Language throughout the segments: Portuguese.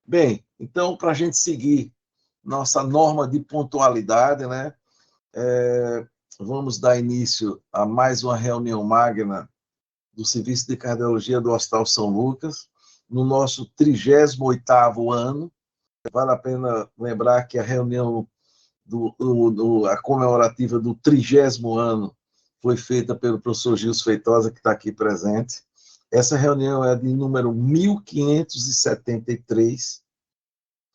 Bem, então, para a gente seguir nossa norma de pontualidade, né? Vamos dar início a mais uma reunião magna do Serviço de Cardiologia do Hospital São Lucas, no nosso 38º ano. Vale a pena lembrar que a reunião a comemorativa do 30º ano foi feita pelo professor Gilson Feitosa, que está aqui presente. Essa reunião é de número 1573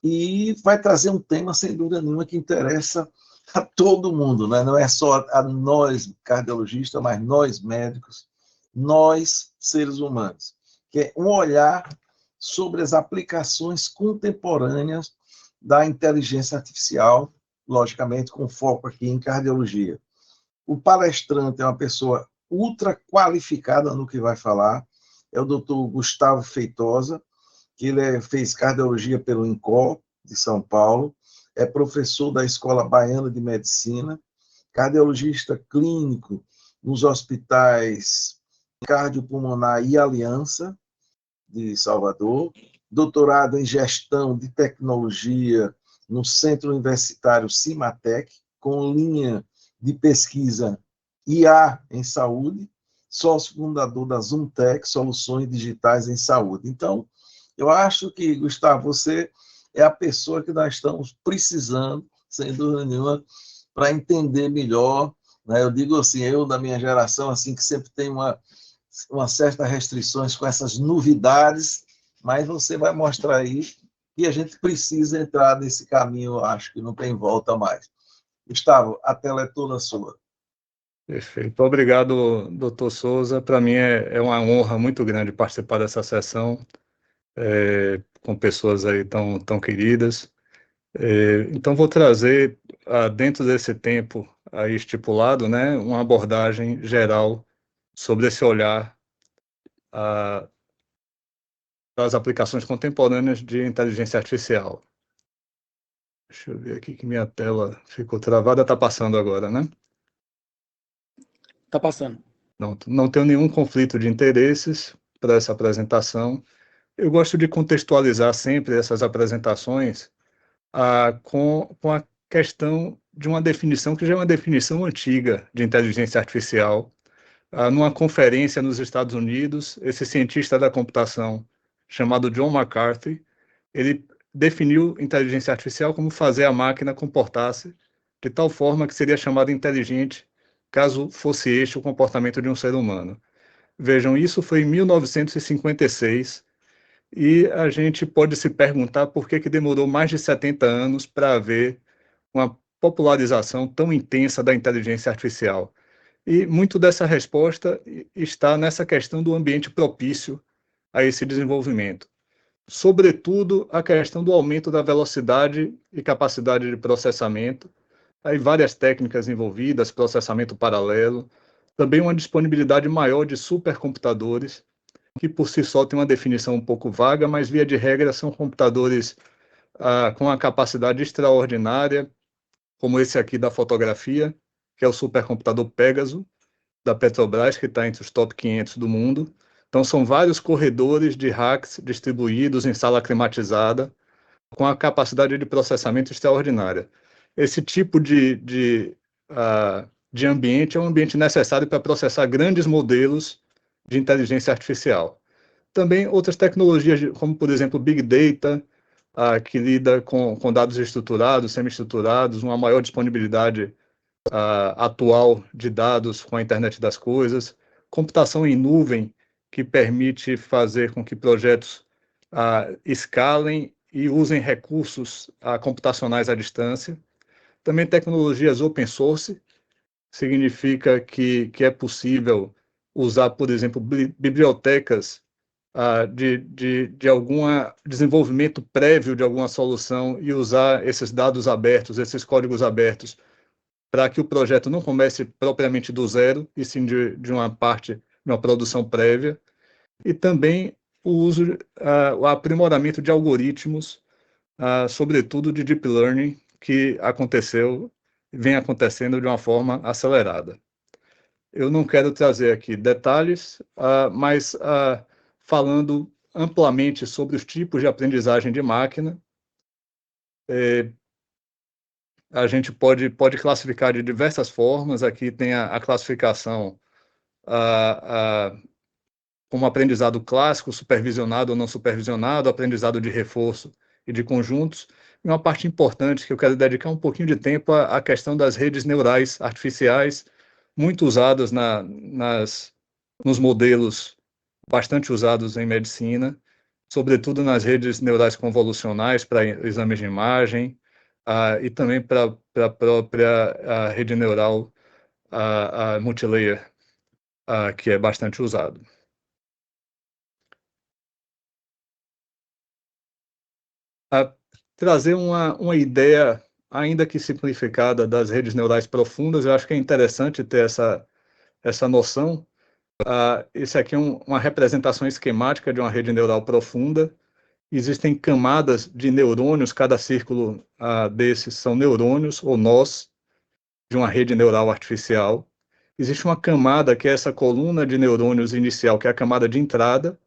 e vai trazer um tema, sem dúvida nenhuma, que interessa a todo mundo, né? Não é só a nós cardiologistas, mas nós médicos, nós seres humanos, que é um olhar sobre as aplicações contemporâneas da inteligência artificial, logicamente com foco aqui em cardiologia. O palestrante é uma pessoa ultra qualificada no que vai falar, é o Dr. Gustavo Feitosa, que ele fez cardiologia pelo INCOL de São Paulo, é professor da Escola Baiana de Medicina, cardiologista clínico nos hospitais Cardiopulmonar e Aliança de Salvador, doutorado em gestão de tecnologia no Centro Universitário Cimatec, com linha de pesquisa IA em saúde, sócio fundador da Zoomtech, Soluções Digitais em Saúde. Então, eu acho que, Gustavo, você é a pessoa que nós estamos precisando, sem dúvida nenhuma, para entender melhor, né? Eu digo assim, eu da minha geração, assim, que sempre tem uma certa restrições com essas novidades, mas você vai mostrar aí que a gente precisa entrar nesse caminho, eu acho que não tem volta mais. Gustavo, a tela é toda sua. Perfeito. Obrigado, doutor Souza. Para mim é uma honra muito grande participar dessa sessão com pessoas aí tão queridas. Então, vou trazer, dentro desse tempo aí estipulado, né, uma abordagem geral sobre esse olhar das aplicações contemporâneas de inteligência artificial. Deixa eu ver aqui que minha tela ficou travada. Está passando agora, né? Está passando. Não tenho nenhum conflito de interesses para essa apresentação. Eu gosto de contextualizar sempre essas apresentações com a questão de uma definição que já é uma definição antiga de inteligência artificial. Numa conferência nos Estados Unidos, esse cientista da computação, chamado John McCarthy, ele definiu inteligência artificial como fazer a máquina comportar-se de tal forma que seria chamada inteligente caso fosse este o comportamento de um ser humano. Vejam, isso foi em 1956, e a gente pode se perguntar por que demorou mais de 70 anos para haver uma popularização tão intensa da inteligência artificial. E muito dessa resposta está nessa questão do ambiente propício a esse desenvolvimento. Sobretudo, a questão do aumento da velocidade e capacidade de processamento, aí várias técnicas envolvidas, processamento paralelo, também uma disponibilidade maior de supercomputadores, que por si só tem uma definição um pouco vaga, mas via de regra são computadores com uma capacidade extraordinária, como esse aqui da fotografia, que é o supercomputador Pegasus, da Petrobras, que está entre os top 500 do mundo. Então, são vários corredores de racks distribuídos em sala climatizada, com a capacidade de processamento extraordinária. Esse tipo de ambiente é um ambiente necessário para processar grandes modelos de inteligência artificial. Também outras tecnologias, como, por exemplo, Big Data, que lida com dados estruturados, semi-estruturados, uma maior disponibilidade atual de dados com a internet das coisas, computação em nuvem, que permite fazer com que projetos escalem e usem recursos computacionais à distância. Também tecnologias open source, significa que é possível usar, por exemplo, bibliotecas de algum desenvolvimento prévio de alguma solução e usar esses dados abertos, esses códigos abertos, para que o projeto não comece propriamente do zero, e sim de uma parte, de uma produção prévia. E também o uso, o aprimoramento de algoritmos, sobretudo de deep learning, que vem acontecendo de uma forma acelerada. Eu não quero trazer aqui detalhes, mas falando amplamente sobre os tipos de aprendizagem de máquina. A gente pode classificar de diversas formas. Aqui tem a classificação como aprendizado clássico, supervisionado ou não supervisionado, aprendizado de reforço e de conjuntos. E uma parte importante que eu quero dedicar um pouquinho de tempo à questão das redes neurais artificiais, muito usadas nos modelos bastante usados em medicina, sobretudo nas redes neurais convolucionais para exames de imagem, e também para a própria rede neural multilayer, que é bastante usado. Trazer uma ideia, ainda que simplificada, das redes neurais profundas, eu acho que é interessante ter essa noção. Esse aqui é uma representação esquemática de uma rede neural profunda. Existem camadas de neurônios, cada círculo desses são neurônios ou nós de uma rede neural artificial. Existe uma camada, que é essa coluna de neurônios inicial, que é a camada de entrada.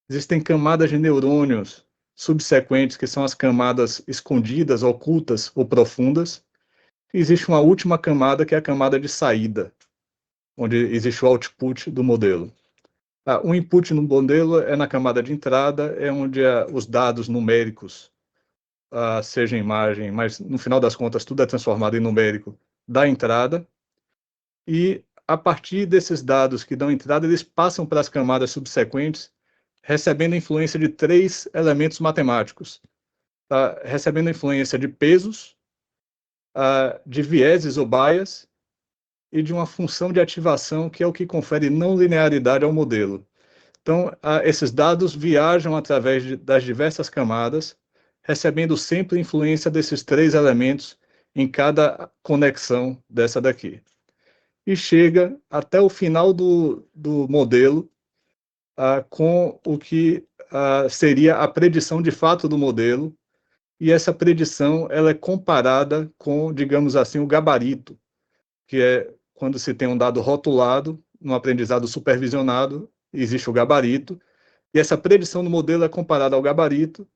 Existem camadas de neurônios subsequentes, que são as camadas escondidas, ocultas ou profundas. E existe uma última camada, que é a camada de saída, onde existe o output do modelo. O input no modelo é na camada de entrada, é onde os dados numéricos, seja imagem, mas no final das contas tudo é transformado em numérico da entrada. E a partir desses dados que dão entrada, eles passam para as camadas subsequentes, recebendo a influência de 3 elementos matemáticos. Recebendo a influência de pesos, de vieses ou bias, e de uma função de ativação, que é o que confere não linearidade ao modelo. Então, esses dados viajam através das diversas camadas, recebendo sempre influência desses 3 elementos em cada conexão dessa daqui. E chega até o final do modelo, com o que seria a predição de fato do modelo, e essa predição ela é comparada com, digamos assim, o gabarito, que é quando se tem um dado rotulado, no aprendizado supervisionado, existe o gabarito, e essa predição do modelo é comparada ao gabarito,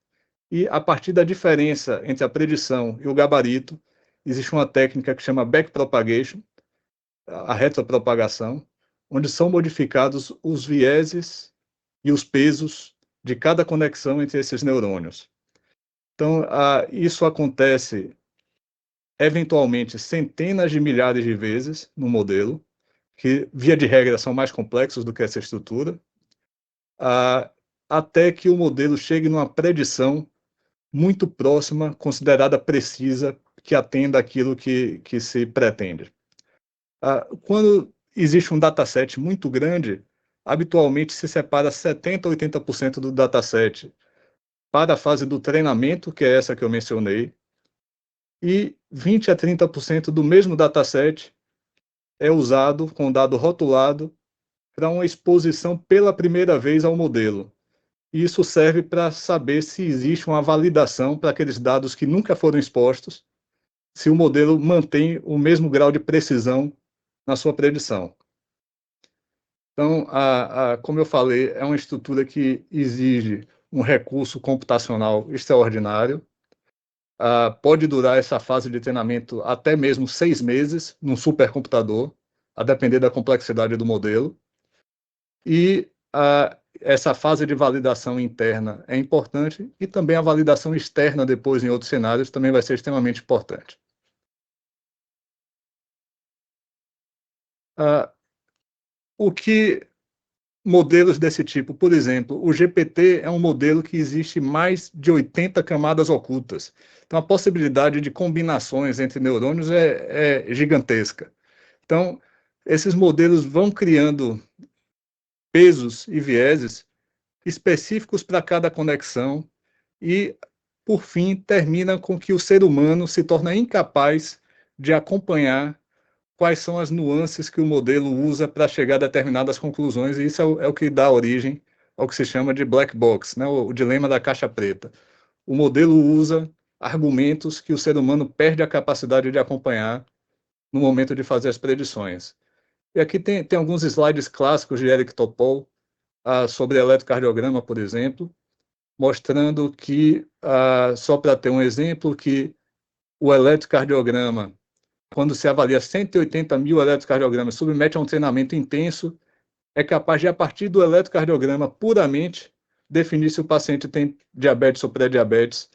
e a partir da diferença entre a predição e o gabarito, existe uma técnica que chama backpropagation, a retropropagação, onde são modificados os vieses e os pesos de cada conexão entre esses neurônios. Então, isso acontece eventualmente centenas de milhares de vezes no modelo, que via de regra são mais complexos do que essa estrutura, até que o modelo chegue numa predição muito próxima, considerada precisa, que atenda aquilo que se pretende. Quando existe um dataset muito grande, habitualmente se separa 70% a 80% do dataset para a fase do treinamento, que é essa que eu mencionei, e 20% a 30% do mesmo dataset é usado com dado rotulado para uma exposição pela primeira vez ao modelo. E isso serve para saber se existe uma validação para aqueles dados que nunca foram expostos, se o modelo mantém o mesmo grau de precisão na sua predição. Então, como eu falei, é uma estrutura que exige um recurso computacional extraordinário. Pode durar essa fase de treinamento até mesmo 6 meses num supercomputador, a depender da complexidade do modelo. E essa fase de validação interna é importante, e também a validação externa depois em outros cenários também vai ser extremamente importante. O que modelos desse tipo, por exemplo, o GPT é um modelo que existe mais de 80 camadas ocultas. Então, a possibilidade de combinações entre neurônios é gigantesca. Então, esses modelos vão criando pesos e vieses específicos para cada conexão e, por fim, termina com que o ser humano se torna incapaz de acompanhar quais são as nuances que o modelo usa para chegar a determinadas conclusões, e isso é o que dá origem ao que se chama de black box, né? O dilema da caixa preta. O modelo usa argumentos que o ser humano perde a capacidade de acompanhar no momento de fazer as predições. E aqui tem alguns slides clássicos de Eric Topol, sobre eletrocardiograma, por exemplo, mostrando que, só para ter um exemplo, que o eletrocardiograma, quando se avalia 180 mil eletrocardiogramas, submete a um treinamento intenso, é capaz de, a partir do eletrocardiograma puramente, definir se o paciente tem diabetes ou pré-diabetes,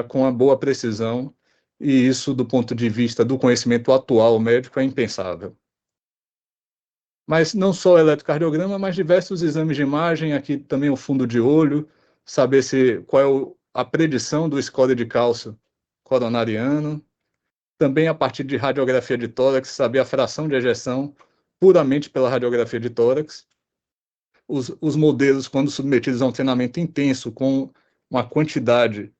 com uma boa precisão, e isso, do ponto de vista do conhecimento atual médico, é impensável. Mas não só o eletrocardiograma, mas diversos exames de imagem, aqui também o fundo de olho, saber qual é a predição do score de cálcio coronariano, também a partir de radiografia de tórax, saber a fração de ejeção, puramente pela radiografia de tórax. Os modelos, quando submetidos a um treinamento intenso, com uma quantidade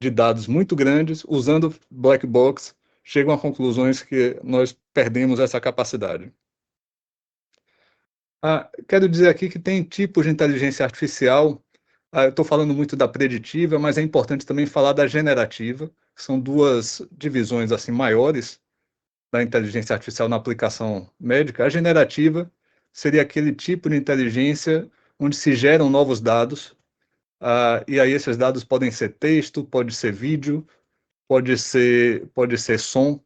de dados muito grandes, usando black box, chegam a conclusões que nós perdemos essa capacidade. Quero dizer aqui que tem tipos de inteligência artificial. Eu estou falando muito da preditiva, mas é importante também falar da generativa. São duas divisões assim maiores da inteligência artificial na aplicação médica. A generativa seria aquele tipo de inteligência onde se geram novos dados, e aí esses dados podem ser texto, pode ser vídeo, pode ser som,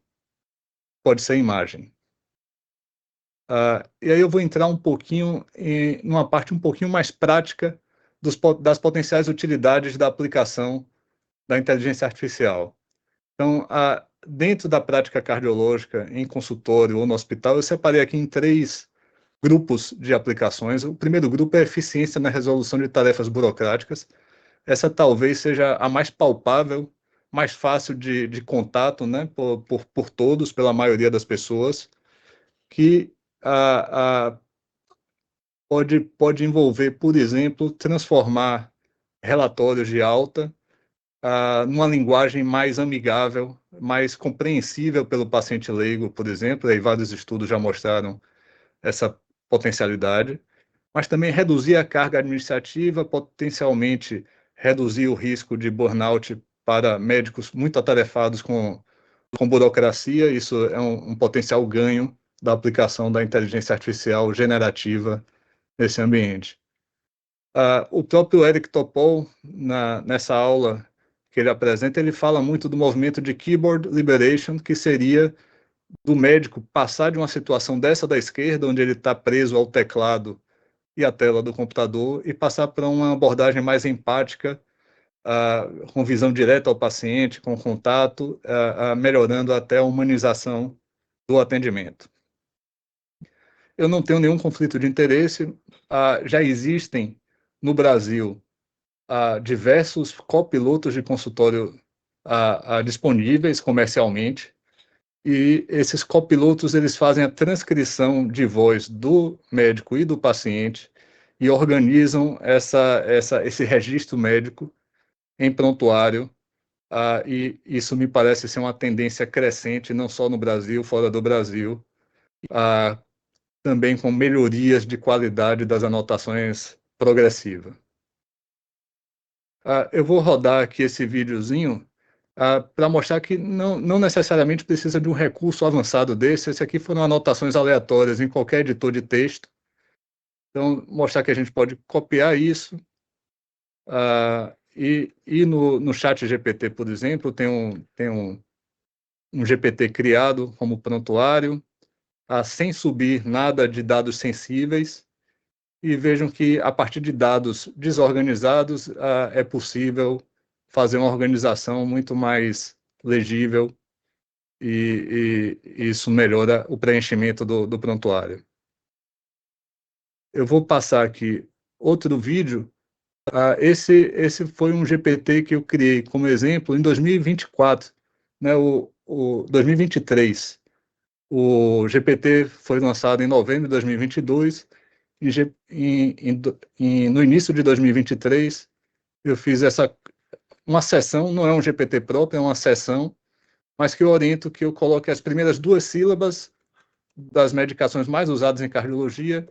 pode ser imagem. E aí eu vou entrar um pouquinho numa parte um pouquinho mais prática das potenciais utilidades da aplicação da inteligência artificial. Então, dentro da prática cardiológica, em consultório ou no hospital, eu separei aqui em 3 grupos de aplicações. O primeiro grupo é eficiência na resolução de tarefas burocráticas. Essa talvez seja a mais palpável, mais fácil de contato, né, por todos, pela maioria das pessoas, que pode envolver, por exemplo, transformar relatórios de alta numa linguagem mais amigável, mais compreensível pelo paciente leigo, por exemplo, e vários estudos já mostraram essa potencialidade, mas também reduzir a carga administrativa, potencialmente reduzir o risco de burnout para médicos muito atarefados com burocracia. Isso é um potencial ganho da aplicação da inteligência artificial generativa nesse ambiente. O próprio Eric Topol, nessa aula que ele apresenta, ele fala muito do movimento de keyboard liberation, que seria do médico passar de uma situação dessa da esquerda, onde ele está preso ao teclado e à tela do computador, e passar para uma abordagem mais empática, com visão direta ao paciente, com contato, melhorando até a humanização do atendimento. Eu não tenho nenhum conflito de interesse. Já existem no Brasil diversos copilotos de consultório disponíveis comercialmente, e esses copilotos eles fazem a transcrição de voz do médico e do paciente e organizam esse registro médico em prontuário, e isso me parece ser uma tendência crescente, não só no Brasil, fora do Brasil, também com melhorias de qualidade das anotações progressiva. Eu vou rodar aqui esse videozinho para mostrar que não necessariamente precisa de um recurso avançado desse. Esse aqui foram anotações aleatórias em qualquer editor de texto. Então, mostrar que a gente pode copiar isso. E no chat GPT, por exemplo, tem um GPT criado como prontuário, sem subir nada de dados sensíveis. E vejam que, a partir de dados desorganizados, é possível fazer uma organização muito mais legível, e isso melhora o preenchimento do prontuário. Eu vou passar aqui outro vídeo. Esse foi um GPT que eu criei como exemplo em 2024, né, 2023. O GPT foi lançado em novembro de 2022, no início de 2023, eu fiz uma sessão, não é um GPT próprio, é uma sessão, mas que eu oriento que eu coloque as primeiras 2 sílabas das medicações mais usadas em cardiologia,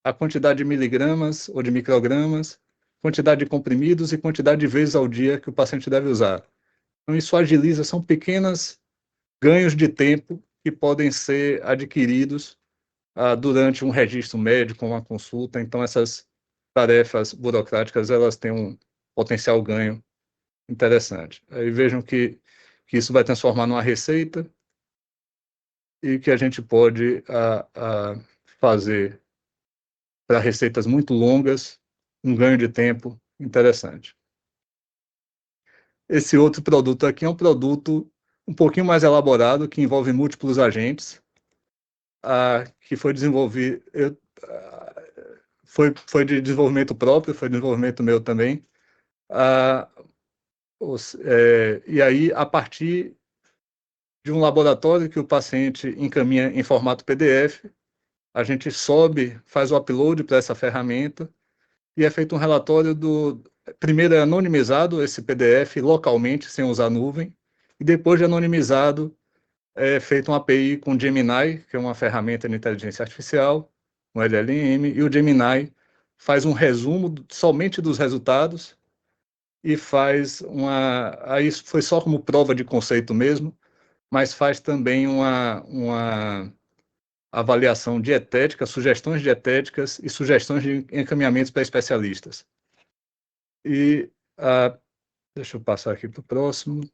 a quantidade de miligramas ou de microgramas, quantidade de comprimidos e quantidade de vezes ao dia que o paciente deve usar. Então, isso agiliza, são pequenos ganhos de tempo que podem ser adquiridos durante um registro médico, uma consulta. Então, essas tarefas burocráticas elas têm um potencial ganho interessante. Aí vejam que isso vai transformar numa receita e que a gente pode fazer para receitas muito longas um ganho de tempo interessante. Esse outro produto aqui é um produto um pouquinho mais elaborado, que envolve múltiplos agentes, que foi desenvolvido, foi de desenvolvimento próprio, foi de desenvolvimento meu também. E aí, a partir de um laboratório que o paciente encaminha em formato PDF, a gente sobe, faz o upload para essa ferramenta e é feito um relatório primeiro é anonimizado esse PDF localmente, sem usar nuvem, e depois de anonimizado, é feito uma API com o Gemini, que é uma ferramenta de inteligência artificial, um LLM, e o Gemini faz um resumo somente dos resultados e faz aí foi só como prova de conceito mesmo, mas faz também uma avaliação dietética, sugestões dietéticas e sugestões de encaminhamentos para especialistas. E deixa eu passar aqui para o próximo. Deixa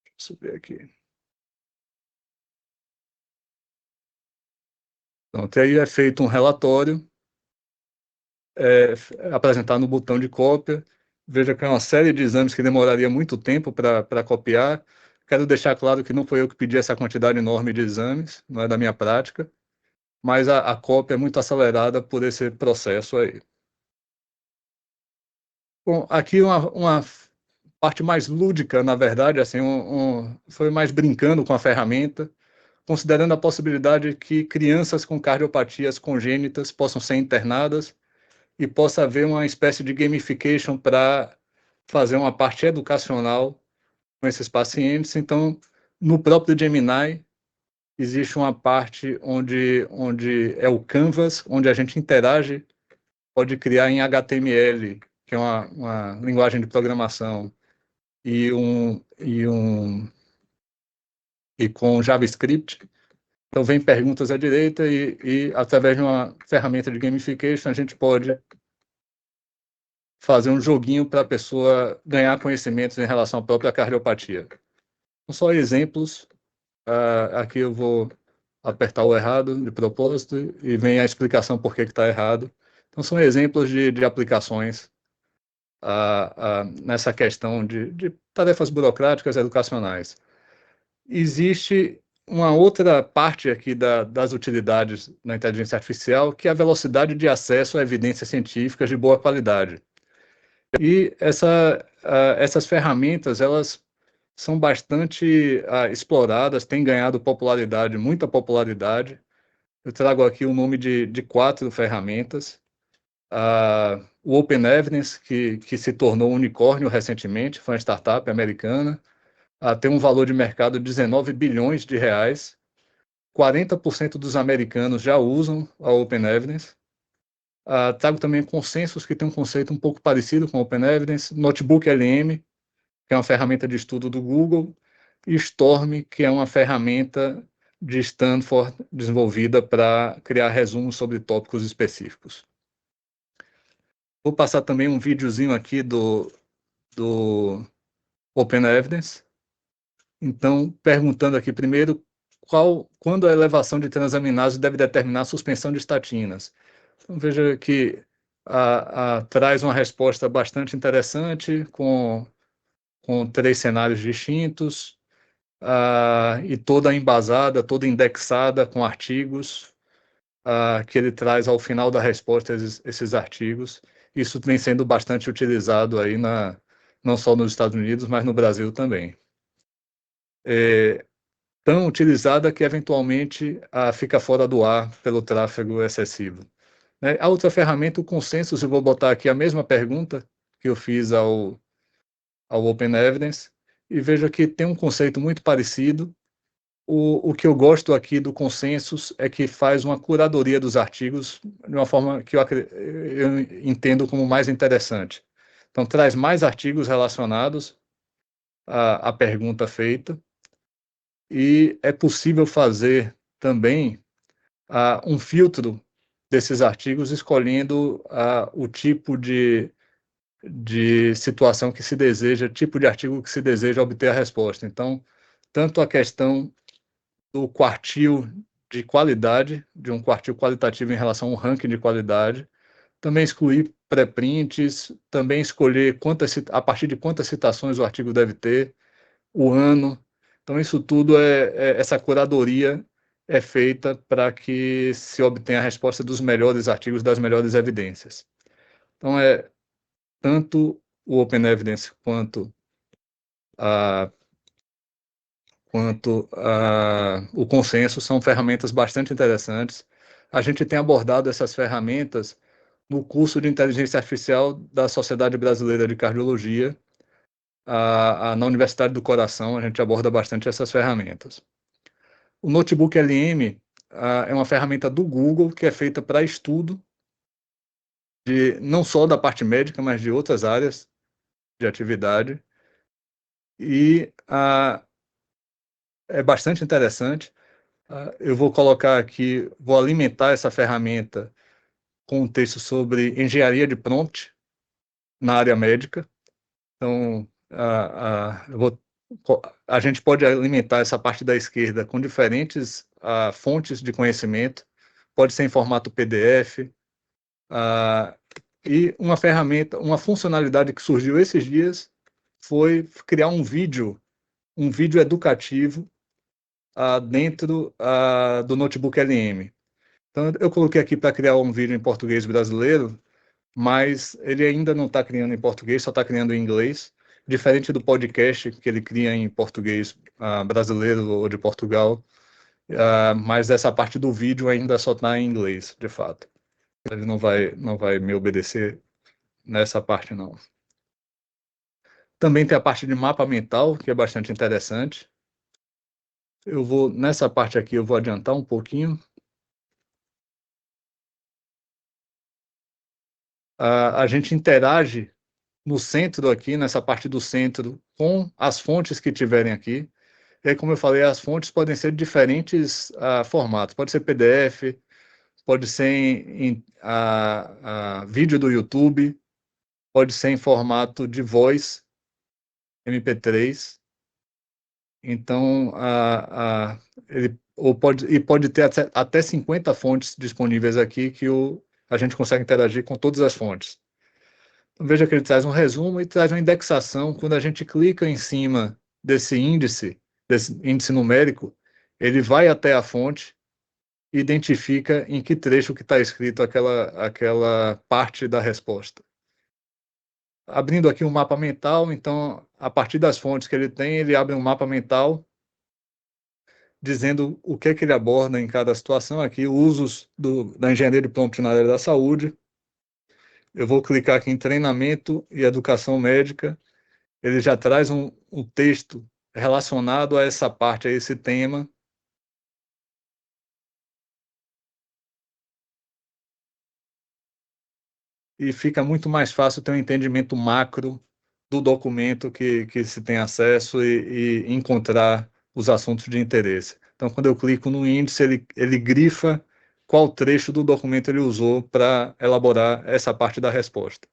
eu subir aqui. Pronto, aí é feito um relatório, apresentado no botão de cópia. Veja que é uma série de exames que demoraria muito tempo para copiar. Quero deixar claro que não foi eu que pedi essa quantidade enorme de exames, não é da minha prática, mas a cópia é muito acelerada por esse processo aí. Bom, aqui uma parte mais lúdica, na verdade, assim, foi mais brincando com a ferramenta, considerando a possibilidade que crianças com cardiopatias congênitas possam ser internadas e possa haver uma espécie de gamification para fazer uma parte educacional com esses pacientes. Então, no próprio Gemini, existe uma parte onde é o Canvas, onde a gente interage, pode criar em HTML, que é uma linguagem de programação, e com JavaScript. Então, vem perguntas à direita e através de uma ferramenta de gamification, a gente pode fazer um joguinho para a pessoa ganhar conhecimentos em relação à própria cardiopatia. São só exemplos. Aqui eu vou apertar o errado de propósito e vem a explicação por que está errado. Então, são exemplos de aplicações nessa questão de tarefas burocráticas educacionais. Existe uma outra parte aqui das utilidades na inteligência artificial, que é a velocidade de acesso a evidências científicas de boa qualidade. E essas ferramentas, elas são bastante exploradas, têm ganhado popularidade, muita popularidade. Eu trago aqui o nome de 4 ferramentas. O Open Evidence, que se tornou um unicórnio recentemente, foi uma startup americana, tem um valor de mercado de 19 bilhões de reais. 40% dos americanos já usam a Open Evidence. Trago também Consensus, que tem um conceito um pouco parecido com Open Evidence, Notebook LM, que é uma ferramenta de estudo do Google, e Storm, que é uma ferramenta de Stanford desenvolvida para criar resumos sobre tópicos específicos. Vou passar também um videozinho aqui do Open Evidence. Então, perguntando aqui primeiro, quando a elevação de transaminase deve determinar a suspensão de estatinas? Então, veja que traz uma resposta bastante interessante, com 3 cenários distintos, e toda embasada, toda indexada com artigos, que ele traz ao final da resposta esses artigos. Isso vem sendo bastante utilizado aí não só nos Estados Unidos, mas no Brasil também. Tão utilizada que eventualmente fica fora do ar pelo tráfego excessivo. A outra ferramenta, o Consensus, eu vou botar aqui a mesma pergunta que eu fiz ao Open Evidence, e veja que tem um conceito muito parecido. O que eu gosto aqui do Consensus é que faz uma curadoria dos artigos de uma forma que eu entendo como mais interessante. Então, traz mais artigos relacionados à pergunta feita, e é possível fazer também um filtro desses artigos, escolhendo o tipo de situação que se deseja, tipo de artigo que se deseja obter a resposta. Então, tanto a questão do quartil de qualidade, de um quartil qualitativo em relação ao ranking de qualidade, também excluir pré-prints, também escolher a partir de quantas citações o artigo deve ter, o ano. Então, isso tudo essa curadoria é feita para que se obtenha a resposta dos melhores artigos, das melhores evidências. Então, tanto o Open Evidence a, o consenso são ferramentas bastante interessantes. A gente tem abordado essas ferramentas no curso de Inteligência Artificial da Sociedade Brasileira de Cardiologia, na Universidade do Coração, a gente aborda bastante essas ferramentas. O Notebook LM é uma ferramenta do Google que é feita para estudo não só da parte médica, mas de outras áreas de atividade. E é bastante interessante. Eu vou colocar aqui, vou alimentar essa ferramenta com um texto sobre engenharia de prompt na área médica. Então, a gente pode alimentar essa parte da esquerda com diferentes fontes de conhecimento, pode ser em formato PDF, e uma ferramenta, uma funcionalidade que surgiu esses dias foi criar um vídeo educativo dentro do Notebook LM. Então, eu coloquei aqui para criar um vídeo em português brasileiro, mas ele ainda não está criando em português, só está criando em inglês, diferente do podcast que ele cria em português brasileiro ou de Portugal, mas essa parte do vídeo ainda só está em inglês, de fato. Ele não vai me obedecer nessa parte, não. Também tem a parte de mapa mental, que é bastante interessante. Nessa parte aqui, eu vou adiantar um pouquinho. A gente interage no centro aqui, nessa parte do centro, com as fontes que tiverem aqui. E aí, como eu falei, as fontes podem ser de diferentes formatos. Pode ser PDF, pode ser em vídeo do YouTube, pode ser em formato de voz, MP3. Então, pode ter até 50 fontes disponíveis aqui que a gente consegue interagir com todas as fontes. Então, veja que ele traz um resumo e traz uma indexação. Quando a gente clica em cima desse índice numérico, ele vai até a fonte e identifica em que trecho que está escrito aquela parte da resposta. Abrindo aqui um mapa mental, então, a partir das fontes que ele tem, ele abre um mapa mental dizendo o que ele aborda em cada situação aqui, usos da engenharia de prompt na área da saúde. Eu vou clicar aqui em treinamento e educação médica. Ele já traz um texto relacionado a essa parte, a esse tema. E fica muito mais fácil ter um entendimento macro do documento que se tem acesso e encontrar os assuntos de interesse. Então, quando eu clico no índice, ele grifa qual trecho do documento ele usou para elaborar essa parte da resposta.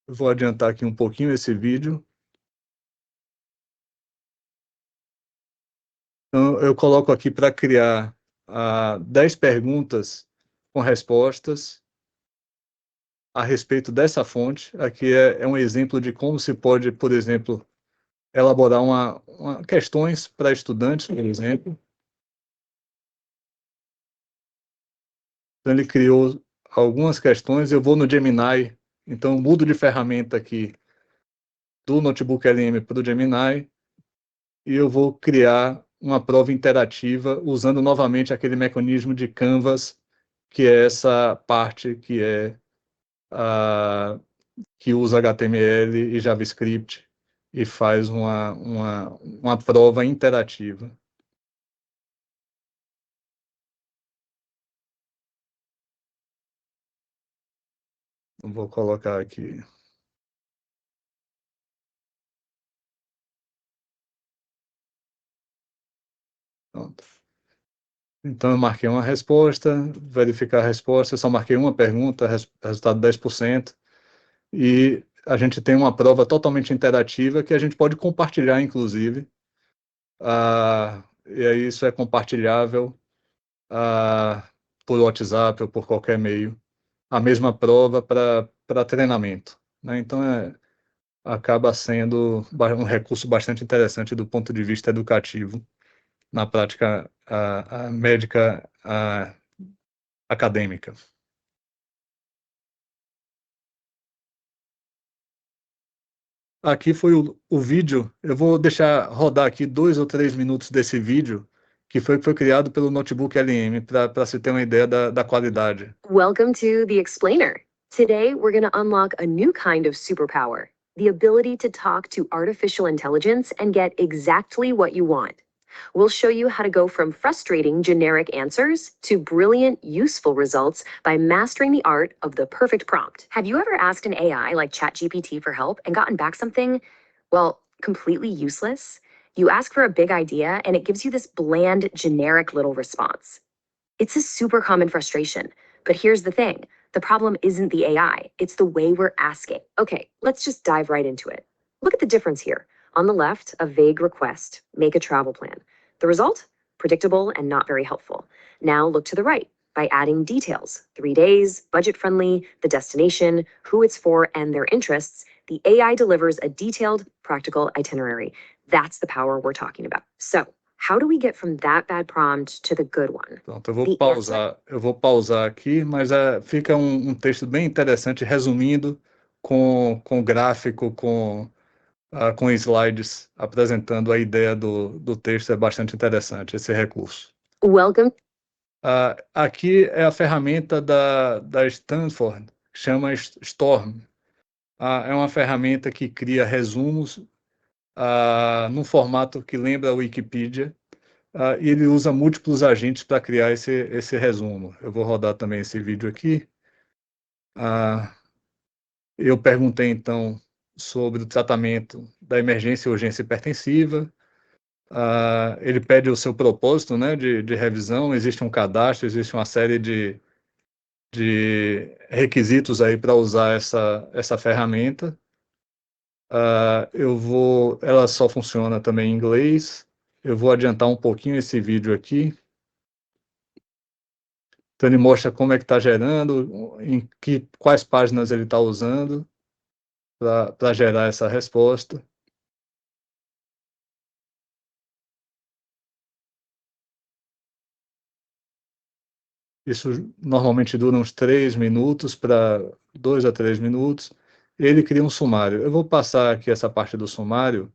Eu vou adiantar aqui um pouquinho esse vídeo. Então, eu coloco aqui para criar 10 perguntas com respostas a respeito dessa fonte. Aqui é um exemplo de como se pode, por exemplo, elaborar questões para estudantes, por exemplo. Então, ele criou algumas questões. Eu vou no Gemini, então mudo de ferramenta aqui do Notebook LM para o Gemini e eu vou criar uma prova interativa usando novamente aquele mecanismo de Canvas, que é essa parte que usa HTML e JavaScript e faz uma prova interativa. Vou colocar aqui. Pronto. Então, eu marquei uma resposta, verificar a resposta, eu só marquei uma pergunta, resultado 10%, e a gente tem uma prova totalmente interativa que a gente pode compartilhar, inclusive, e aí isso é compartilhável por WhatsApp ou por qualquer meio, a mesma prova para treinamento, né? Então, acaba sendo um recurso bastante interessante do ponto de vista educativo, na prática médica acadêmica. Aqui foi o vídeo, eu vou deixar rodar aqui 2 ou 3 minutos desse vídeo, que foi criado pelo notebook LM, para se ter uma ideia da qualidade. Welcome to The Explainer. Today, we're going to unlock a new kind of superpower, the ability to talk to artificial intelligence and get exactly what you want. We'll show you how to go from frustrating generic answers to brilliant, useful results by mastering the art of the perfect prompt. Have you ever asked an AI like ChatGPT for help and gotten back something, well, completely useless? You ask for a big idea and it gives you this bland, generic little response. It's a super common frustration, but here's the thing. The problem isn't the AI, it's the way we're asking. Okay, let's just dive right into it. Look at the difference here. On the left, a vague request, make a travel plan. The result? Predictable and not very helpful. Now look to the right, by adding details, 3 days, budget-friendly, the destination, who it's for, and their interests, the AI delivers a detailed, practical itinerary. That's the power we're talking about. So, how do we get from that bad prompt to the good one? Pronto, eu vou pausar aqui, mas fica um texto bem interessante, resumindo, com gráfico, com slides, apresentando a ideia do texto, é bastante interessante esse recurso. Welcome. Aqui é a ferramenta da Stanford, que chama Storm. É uma ferramenta que cria resumos num formato que lembra a Wikipedia, e ele usa múltiplos agentes para criar esse resumo. Eu vou rodar também esse vídeo aqui. Eu perguntei, então, sobre o tratamento da emergência e urgência hipertensiva. Ele pede o seu propósito, né, de revisão. Existe um cadastro, existe uma série de requisitos aí para usar essa ferramenta. Ela só funciona também em inglês. Eu vou adiantar um pouquinho esse vídeo aqui. Então, ele mostra como é que está gerando, quais páginas ele está usando para gerar essa resposta. Isso normalmente dura uns 3 minutos, para 2 a 3 minutos. Ele cria um sumário. Eu vou passar aqui essa parte do sumário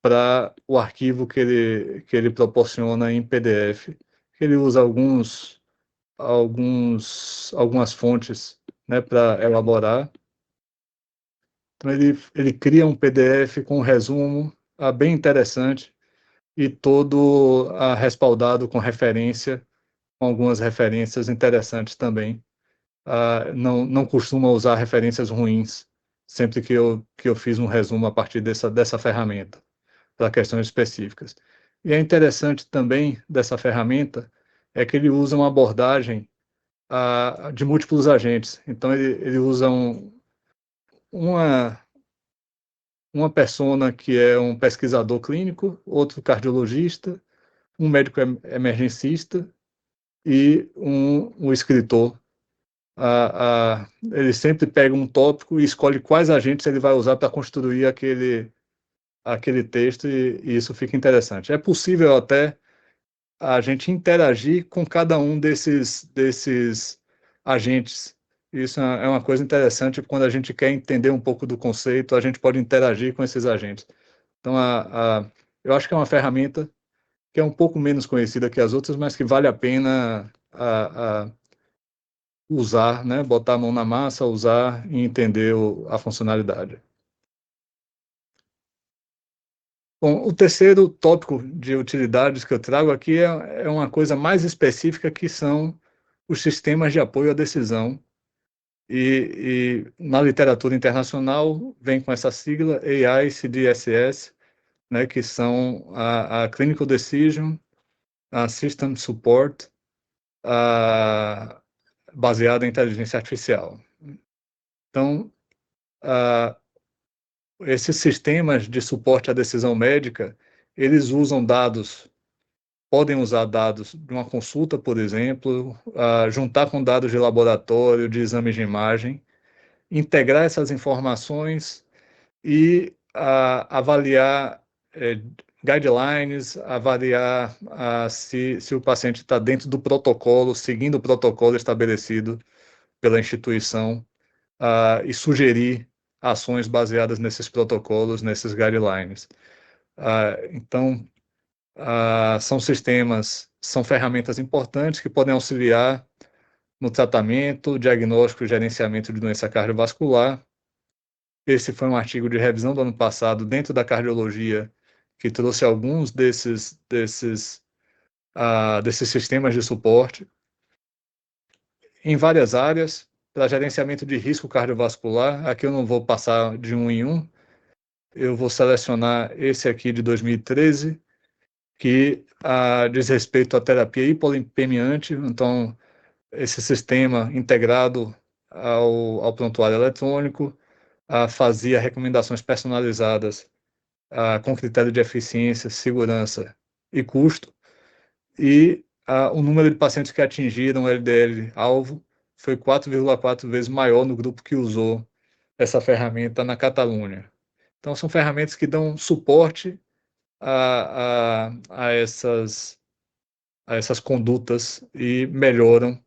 para o arquivo que ele proporciona em PDF. Ele usa algumas fontes, né, para elaborar. Então, ele cria um PDF com um resumo bem interessante e todo respaldado com algumas referências interessantes também. Não costuma usar referências ruins sempre que eu fiz um resumo a partir dessa ferramenta, para questões específicas. E é interessante também dessa ferramenta é que ele usa uma abordagem de múltiplos agentes. Então, ele usa uma persona que é um pesquisador clínico, outro cardiologista, um médico emergencista e um escritor. Ele sempre pega um tópico e escolhe quais agentes ele vai usar para construir aquele texto, e isso fica interessante. É possível até a gente interagir com cada um desses agentes. Isso é uma coisa interessante, quando a gente quer entender um pouco do conceito, a gente pode interagir com esses agentes. Então, eu acho que é uma ferramenta que é um pouco menos conhecida que as outras, mas que vale a pena usar, né? Botar a mão na massa, usar e entender a funcionalidade. Bom, o terceiro tópico de utilidades que eu trago aqui é uma coisa mais específica, que são os sistemas de apoio à decisão. E na literatura internacional vem com essa sigla AI-CDSS, né, que são a Clinical Decision System Support baseado em inteligência artificial. Então, esses sistemas de suporte à decisão médica, eles usam dados, podem usar dados de uma consulta, por exemplo, juntar com dados de laboratório, de exames de imagem, integrar essas informações e avaliar guidelines, avaliar se o paciente está dentro do protocolo, seguindo o protocolo estabelecido pela instituição, e sugerir ações baseadas nesses protocolos, nesses guidelines. Então, são ferramentas importantes que podem auxiliar no tratamento, diagnóstico e gerenciamento de doença cardiovascular. Esse foi um artigo de revisão do ano passado dentro da cardiologia que trouxe alguns desses sistemas de suporte em várias áreas, para gerenciamento de risco cardiovascular. Aqui eu não vou passar de um em um, eu vou selecionar esse aqui de 2013, que diz respeito à terapia hipolipemiante. Então, esse sistema integrado ao prontuário eletrônico fazia recomendações personalizadas com critério de eficiência, segurança e custo, e o número de pacientes que atingiram o LDL-alvo foi 4,4 vezes maior no grupo que usou essa ferramenta na Catalunha. Então, são ferramentas que dão suporte a essas condutas e melhoram,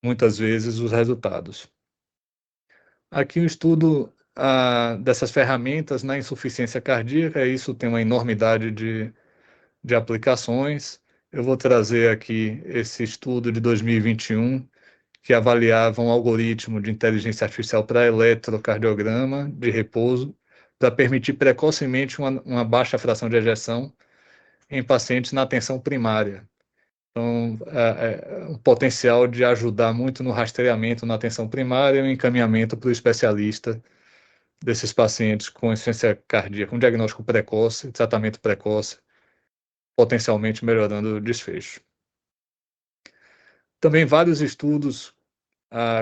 muitas vezes, os resultados. Aqui um estudo dessas ferramentas na insuficiência cardíaca, isso tem uma enormidade de aplicações. Eu vou trazer aqui esse estudo de 2021, que avaliava um algoritmo de inteligência artificial para eletrocardiograma de repouso, para permitir precocemente uma baixa fração de ejeção em pacientes na atenção primária. Então, o potencial de ajudar muito no rastreamento na atenção primária e o encaminhamento para o especialista desses pacientes com insuficiência cardíaca, com diagnóstico precoce, tratamento precoce, potencialmente melhorando o desfecho. Também vários estudos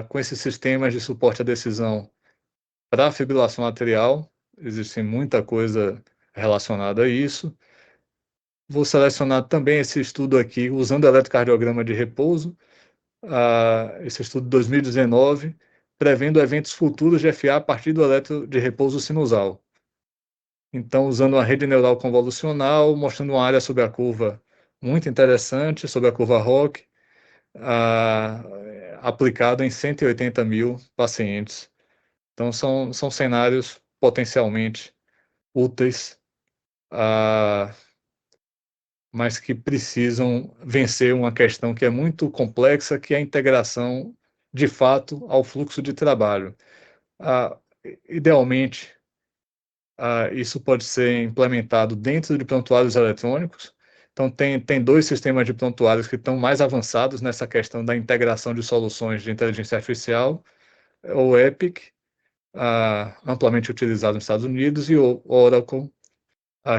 com esses sistemas de suporte à decisão para a fibrilação atrial, existe muita coisa relacionada a isso. Vou selecionar também esse estudo aqui, usando eletrocardiograma de repouso, esse estudo de 2019, prevendo eventos futuros de FA a partir do eletro de repouso sinusal. Então, usando uma rede neural convolucional, mostrando uma área sobre a curva muito interessante, sobre a curva ROC, aplicado em 180 mil pacientes. Então, são cenários potencialmente úteis, mas que precisam vencer uma questão que é muito complexa, que é a integração, de fato, ao fluxo de trabalho. Idealmente, isso pode ser implementado dentro de prontuários eletrônicos. Então, tem dois sistemas de prontuários que estão mais avançados nessa questão da integração de soluções de inteligência artificial, o Epic, amplamente utilizado nos Estados Unidos, e o Oracle,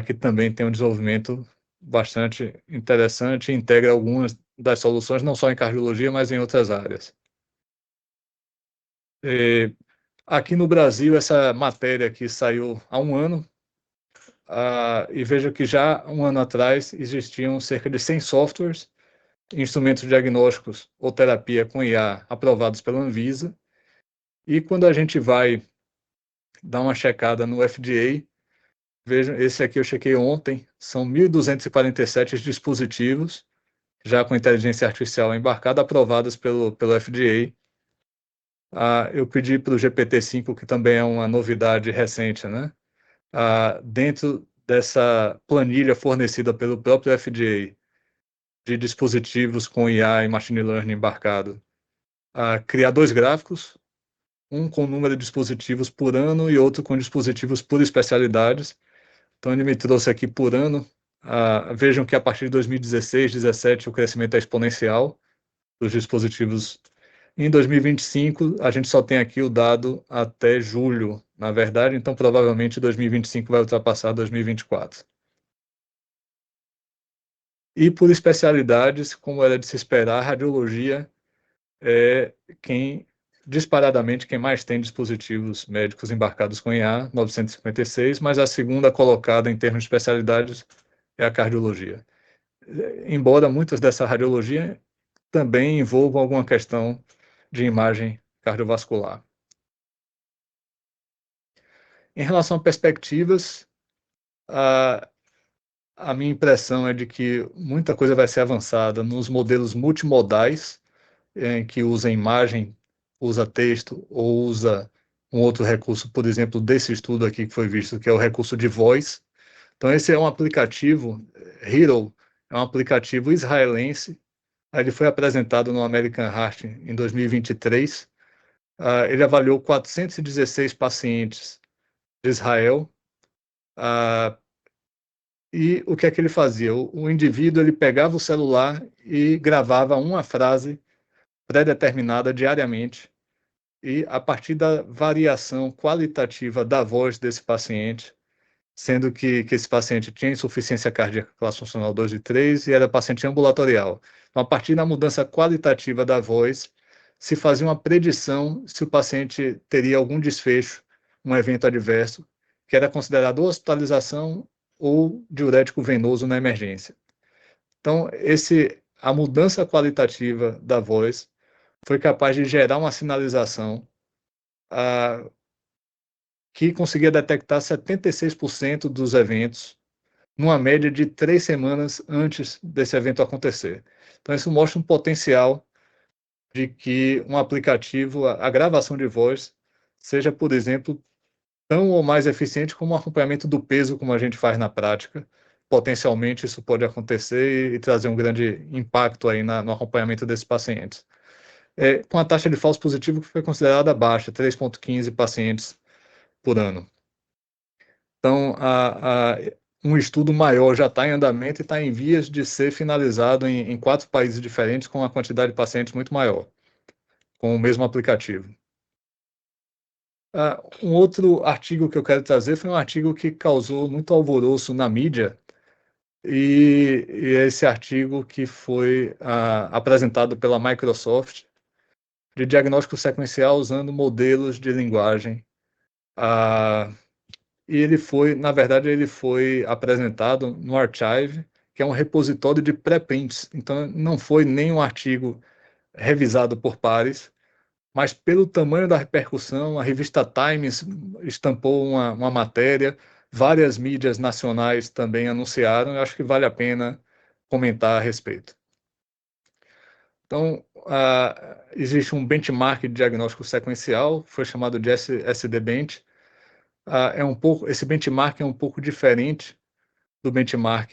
que também tem um desenvolvimento bastante interessante e integra algumas das soluções, não só em cardiologia, mas em outras áreas. Aqui no Brasil, essa matéria aqui saiu há um ano, e vejo que já um ano atrás existiam cerca de 100 softwares, instrumentos diagnósticos ou terapia com IA aprovados pela Anvisa, e quando a gente vai dar uma checada no FDA, vejam, esse aqui eu chequei ontem, são 1.247 dispositivos, já com inteligência artificial embarcada, aprovados pelo FDA. Eu pedi para o GPT-5, que também é uma novidade recente, né? Dentro dessa planilha fornecida pelo próprio FDA, de dispositivos com IA e Machine Learning embarcado, criar dois gráficos, um com o número de dispositivos por ano e outro com dispositivos por especialidades. Então, ele me trouxe aqui por ano. Vejam que a partir de 2016, 2017, o crescimento é exponencial dos dispositivos. Em 2025, a gente só tem aqui o dado até julho, na verdade, então provavelmente 2025 vai ultrapassar 2024. E por especialidades, como era de se esperar, a radiologia é disparadamente, quem mais tem dispositivos médicos embarcados com IA, 956, mas a segunda colocada em termos de especialidades é a cardiologia. Embora muitas dessa radiologia também envolvam alguma questão de imagem cardiovascular. Em relação a perspectivas, a minha impressão é de que muita coisa vai ser avançada nos modelos multimodais, em que usa imagem, usa texto ou usa um outro recurso, por exemplo, desse estudo aqui que foi visto, que é o recurso de voz. Então, esse é um aplicativo, Hero, é um aplicativo israelense. Ele foi apresentado no American Heart em 2023. Ele avaliou 416 pacientes de Israel. E o que é que ele fazia? O indivíduo ele pegava o celular e gravava uma frase pré-determinada diariamente, e a partir da variação qualitativa da voz desse paciente, sendo que esse paciente tinha insuficiência cardíaca classe funcional 2 e 3 e era paciente ambulatorial. Então, a partir da mudança qualitativa da voz, se fazia uma predição se o paciente teria algum desfecho, um evento adverso, que era considerado hospitalização ou diurético venoso na emergência. Então, a mudança qualitativa da voz foi capaz de gerar uma sinalização que conseguia detectar 76% dos eventos numa média de 3 semanas antes desse evento acontecer. Então, isso mostra um potencial de que um aplicativo, a gravação de voz, seja, por exemplo, tão ou mais eficiente como o acompanhamento do peso, como a gente faz na prática. Potencialmente, isso pode acontecer e trazer um grande impacto aí no acompanhamento desses pacientes. Com a taxa de falso positivo que foi considerada baixa, 3,15 pacientes por ano. Então, um estudo maior já está em andamento e está em vias de ser finalizado em 4 países diferentes, com uma quantidade de pacientes muito maior, com o mesmo aplicativo. Um outro artigo que eu quero trazer foi um artigo que causou muito alvoroço na mídia, e esse artigo que foi apresentado pela Microsoft, de diagnóstico sequencial usando modelos de linguagem. E na verdade, ele foi apresentado no Archive, que é um repositório de pré-prints. Então, não foi nem um artigo revisado por pares, mas pelo tamanho da repercussão, a revista Times estampou uma matéria, várias mídias nacionais também anunciaram, eu acho que vale a pena comentar a respeito. Então, existe um benchmark de diagnóstico sequencial, foi chamado de SD-Bench. Esse benchmark é um pouco diferente do benchmark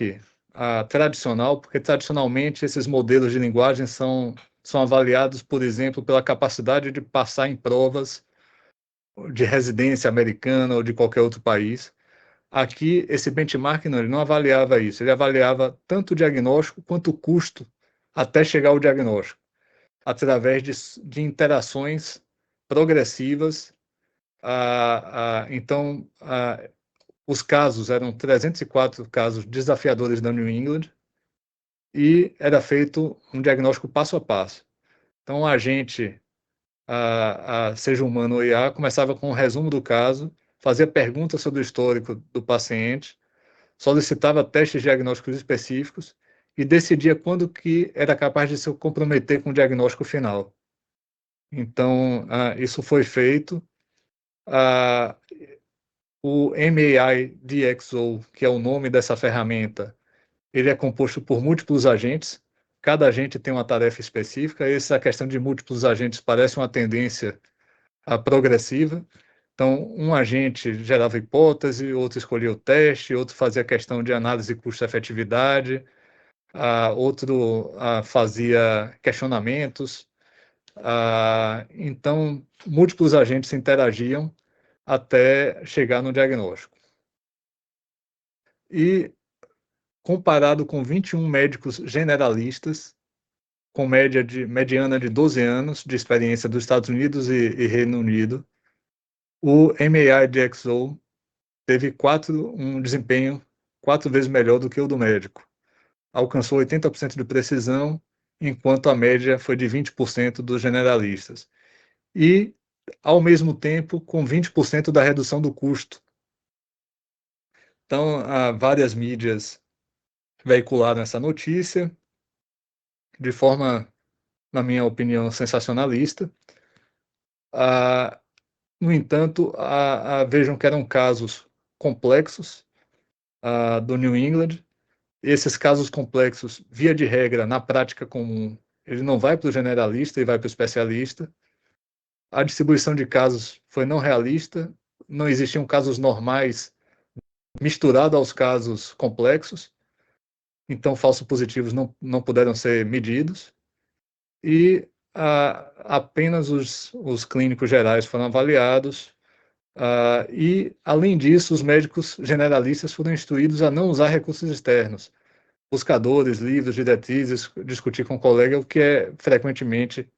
tradicional, porque tradicionalmente esses modelos de linguagem são avaliados, por exemplo, pela capacidade de passar em provas de residência americana ou de qualquer outro país. Aqui, esse benchmark ele não avaliava isso, ele avaliava tanto o diagnóstico quanto o custo até chegar ao diagnóstico, através de interações progressivas. Então, os casos eram 304 casos desafiadores da New England e era feito um diagnóstico passo a passo. Então, o agente, seja humano ou IA, começava com um resumo do caso, fazia perguntas sobre o histórico do paciente, solicitava testes diagnósticos específicos e decidia quando que era capaz de se comprometer com o diagnóstico final. Então, isso foi feito. O MAI-DXO, que é o nome dessa ferramenta, ele é composto por múltiplos agentes. Cada agente tem uma tarefa específica. Essa questão de múltiplos agentes parece uma tendência progressiva. Então, um agente gerava hipótese, outro escolhia o teste, outro fazia a questão de análise custo-efetividade, outro fazia questionamentos. Então, múltiplos agentes interagiam até chegar no diagnóstico. E, comparado com 21 médicos generalistas, com mediana de 12 anos de experiência dos Estados Unidos e Reino Unido, o MAI-DXO teve um desempenho 4 vezes melhor do que o do médico. alcançou 80% de precisão, enquanto a média foi de 20% dos generalistas. E, ao mesmo tempo, com 20% da redução do custo. Então, várias mídias veicularam essa notícia de forma, na minha opinião, sensacionalista. No entanto, vejam que eram casos complexos do New England. Esses casos complexos, via de regra, na prática comum, ele não vai para o generalista e vai para o especialista. A distribuição de casos foi não realista, não existiam casos normais misturados aos casos complexos, então falsos positivos não puderam ser medidos, e apenas os clínicos gerais foram avaliados, e, além disso, os médicos generalistas foram instruídos a não usar recursos externos, buscadores, livros, diretrizes, discutir com o colega, o que é frequentemente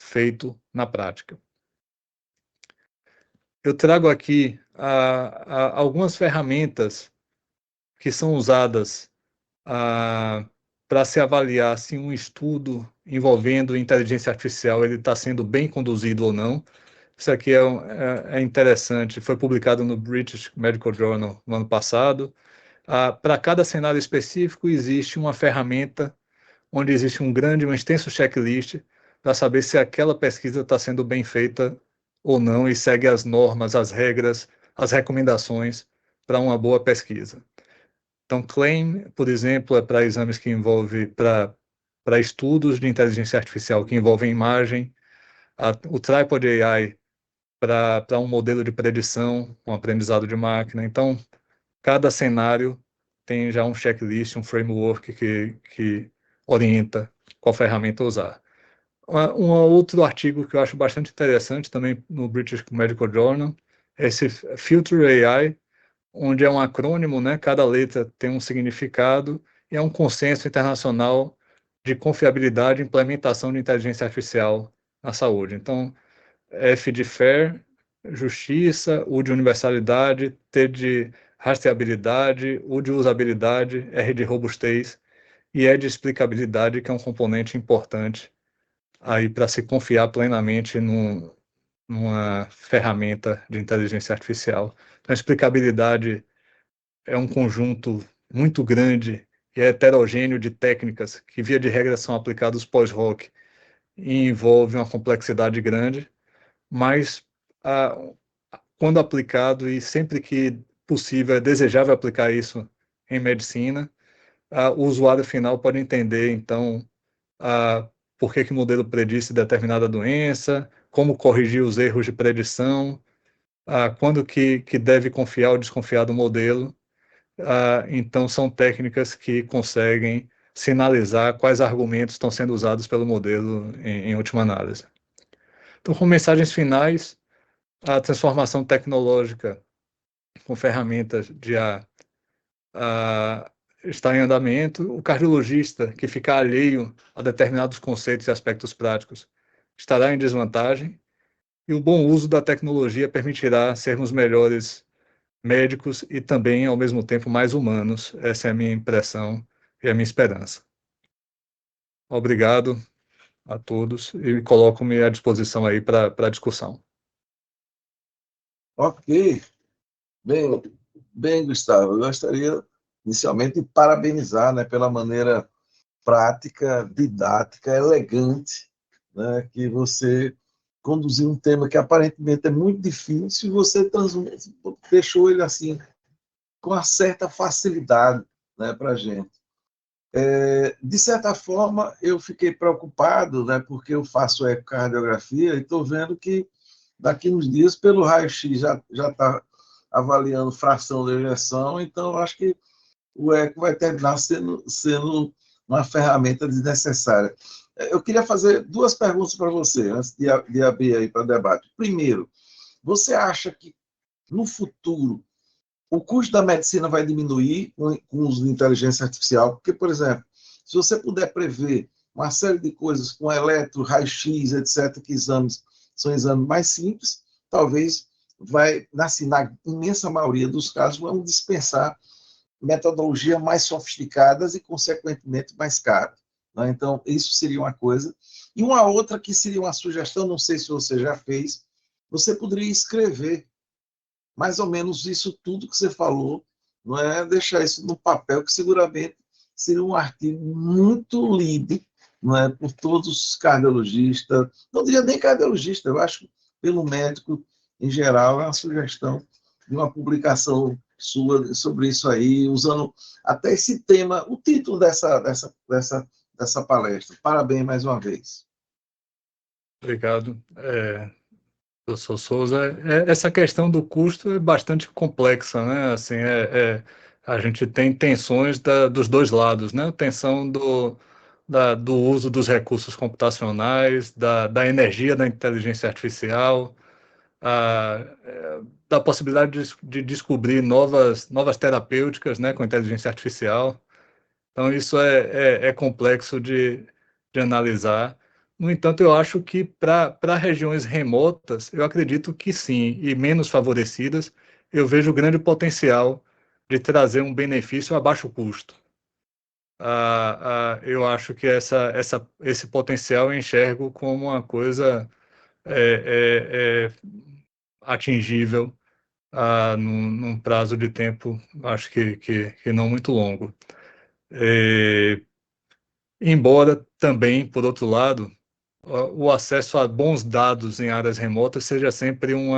feito na prática. Eu trago aqui algumas ferramentas que são usadas para se avaliar se um estudo envolvendo inteligência artificial ele está sendo bem conduzido ou não. Isso aqui é interessante, foi publicado no British Medical Journal no ano passado. Para cada cenário específico existe uma ferramenta onde existe um extenso checklist para saber se aquela pesquisa está sendo bem feita ou não e segue as normas, as regras, as recomendações para uma boa pesquisa. Então, CLAIM, por exemplo, é para exames que envolvem, para estudos de inteligência artificial que envolvem imagem. O Tripod AI para um modelo de predição, um aprendizado de máquina. Então, cada cenário tem já um checklist, um framework que orienta qual ferramenta usar. Um outro artigo que eu acho bastante interessante, também no British Medical Journal, é esse Future AI, onde é um acrônimo, né? Cada letra tem um significado, e é um consenso internacional de confiabilidade e implementação de inteligência artificial na saúde. Então, F de Fair, justiça, U de universalidade, T de rastreabilidade, U de usabilidade, R de robustez e E de explicabilidade, que é um componente importante aí para se confiar plenamente numa ferramenta de inteligência artificial. Então, a explicabilidade é um conjunto muito grande e heterogêneo de técnicas que, via de regra, são aplicadas pós-hoc e envolve uma complexidade grande, mas quando aplicado e sempre que possível, é desejável aplicar isso em medicina, o usuário final pode entender, então, por que o modelo predisse determinada doença, como corrigir os erros de predição, quando que deve confiar ou desconfiar do modelo. Então, são técnicas que conseguem sinalizar quais argumentos estão sendo usados pelo modelo em última análise. Então, com mensagens finais, a transformação tecnológica com ferramentas de está em andamento. O cardiologista que ficar alheio a determinados conceitos e aspectos práticos estará em desvantagem, e o bom uso da tecnologia permitirá sermos melhores médicos e também, ao mesmo tempo, mais humanos. Essa é a minha impressão e a minha esperança. Obrigado a todos e coloco-me à disposição aí para a discussão. Ok. Bem, Gustavo, eu gostaria inicialmente de parabenizar, né, pela maneira prática, didática, elegante, né, que você conduziu um tema que aparentemente é muito difícil e você deixou ele assim com uma certa facilidade, né, para a gente. De certa forma, eu fiquei preocupado, né, porque eu faço ecocardiografia e estou vendo que daqui uns dias, pelo raio-x, já está avaliando fração de ejeção, então eu acho que o eco vai terminar sendo uma ferramenta desnecessária. Eu queria fazer duas perguntas para você, antes de abrir aí para debate. Primeiro, você acha que, no futuro, o custo da medicina vai diminuir com o uso de inteligência artificial? Porque, por exemplo, se você puder prever uma série de coisas com eletro, raio-x, etc., que são exames mais simples, talvez na imensa maioria dos casos, vamos dispensar metodologias mais sofisticadas e, consequentemente, mais caras. Né? Então, isso seria uma coisa. E uma outra que seria uma sugestão, não sei se você já fez, você poderia escrever mais ou menos isso tudo que você falou, não é deixar isso no papel, que seguramente seria um artigo muito lido, não é, por todos os cardiologistas, não diria nem cardiologista, eu acho, pelo médico em geral, é uma sugestão de uma publicação sua sobre isso aí, usando até esse tema, o título dessa palestra. Parabéns mais uma vez. Obrigado, professor Souza. Essa questão do custo é bastante complexa, né? Assim, a gente tem tensões dos dois lados, né? Tensão do uso dos recursos computacionais, da energia da inteligência artificial, da possibilidade de descobrir novas terapêuticas, né, com inteligência artificial. Então, isso é complexo de analisar. No entanto, eu acho que para regiões remotas, eu acredito que sim, e menos favorecidas, eu vejo grande potencial de trazer um benefício a baixo custo. Eu acho que esse potencial eu enxergo como uma coisa atingível num prazo de tempo, acho que não muito longo. Embora também, por outro lado, o acesso a bons dados em áreas remotas seja sempre um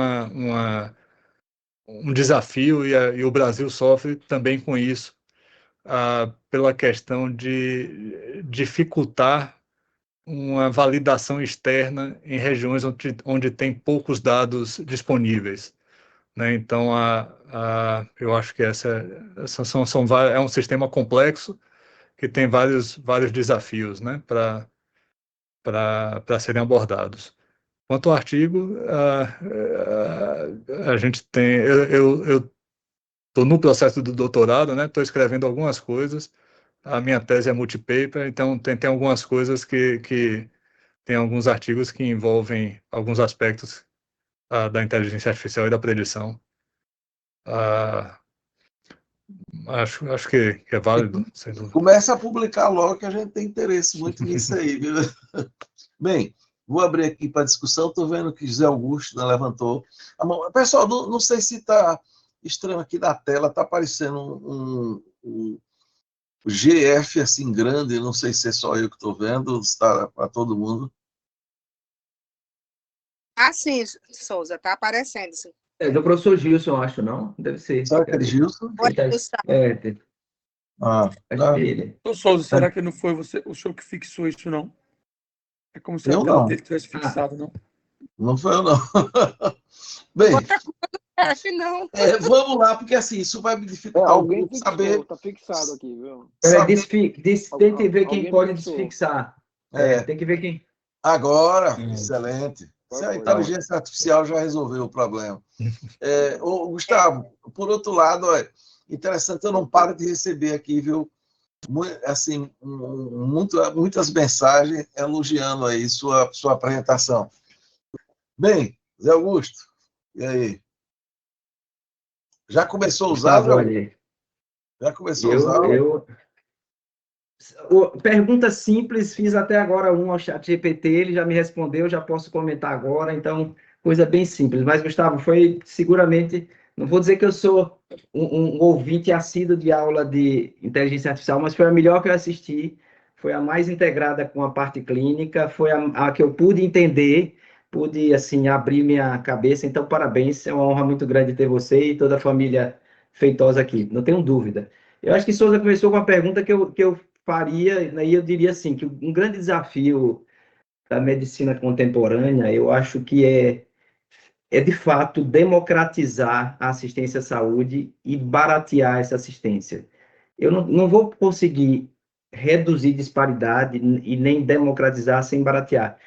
desafio, e o Brasil sofre também com isso, pela questão de dificultar uma validação externa em regiões onde tem poucos dados disponíveis. Né? Então, eu acho que é um sistema complexo que tem vários desafios, né, para serem abordados. Quanto ao artigo, a gente tem... Eu estou no processo do doutorado, né, estou escrevendo algumas coisas, a minha tese é multipaper, então tem algumas coisas que tem alguns artigos que envolvem alguns aspectos da inteligência artificial e da predição. Acho que é válido, sem dúvida. Começa a publicar logo, que a gente tem interesse muito nisso aí, viu? Bem, vou abrir aqui para discussão. Estou vendo que José Augusto, né, levantou a mão. Pessoal, não sei se está estranho aqui na tela, está aparecendo um GF assim grande, não sei se é só eu que estou vendo, está para todo mundo. Sim, Souza, está aparecendo. Sim. É do professor Gilson, acho, não? Deve ser. Será que é de Gilson? Acho que é ele. Ô, Souza, será que não foi o senhor que fixou isso, não? É como se a Eu tela não. dele tivesse fixado, não? Não foi eu, não. Bem, não. vamos lá, porque assim, isso vai me dificultar alguém um pouco saber. Está fixado aqui, viu? Tem que ver quem Alguém pode fixou. desfixar. Tem que ver quem. Agora, excelente. Se a Foi. inteligência artificial já resolveu o problema. Gustavo, por outro lado, interessante, eu não paro de receber aqui, viu? Assim, muitas mensagens elogiando aí sua apresentação. Bem, Zé Augusto, e aí? Já começou a usar? Já começou a usar? Pergunta simples, fiz até agora ao ChatGPT, ele já me respondeu, já posso comentar agora, então, coisa bem simples. Mas, Gustavo, foi seguramente, não vou dizer que eu sou um ouvinte assíduo de aula de inteligência artificial, mas foi a melhor que eu assisti, foi a mais integrada com a parte clínica, foi a que eu pude entender, pude, assim, abrir minha cabeça, então, parabéns, é uma honra muito grande ter você e toda a família feitosa aqui, não tenho dúvida. Eu acho que Souza começou com uma pergunta que eu faria, e eu diria assim, que um grande desafio da medicina contemporânea, eu acho que é de fato democratizar a assistência à saúde e baratear essa assistência. Eu não vou conseguir reduzir disparidade e nem democratizar sem baratear.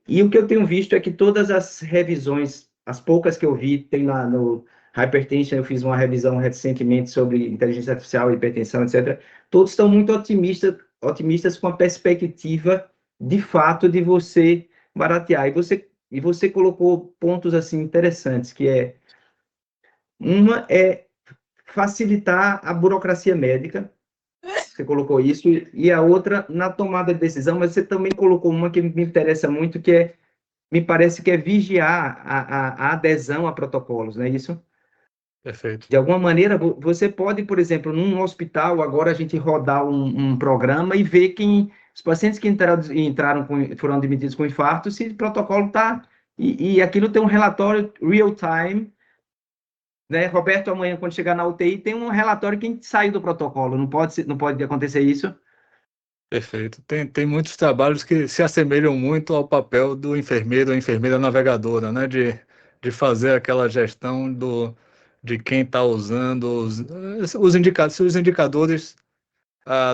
E o que eu tenho visto é que todas as revisões, as poucas que eu vi, tem lá no Hypertension, eu fiz uma revisão recentemente sobre inteligência artificial, hipertensão, etc. Todos estão muito otimistas com a perspectiva, de fato, de você baratear. E você colocou pontos assim interessantes, que uma é facilitar a burocracia médica. Você colocou isso, e a outra na tomada de decisão, mas você também colocou uma que me interessa muito, que me parece que é vigiar a adesão a protocolos, não é isso? Perfeito. De alguma maneira, você pode, por exemplo, num hospital, agora a gente rodar um programa e ver quem, os pacientes que foram admitidos com infarto, se o protocolo está, e aquilo tem um relatório real time, né? Roberto, amanhã, quando chegar na UTI, tem um relatório quem saiu do protocolo, não pode acontecer isso? Perfeito. Tem muitos trabalhos que se assemelham muito ao papel do enfermeiro ou enfermeira navegadora, né? De fazer aquela gestão de quem está usando os indicados, se os indicadores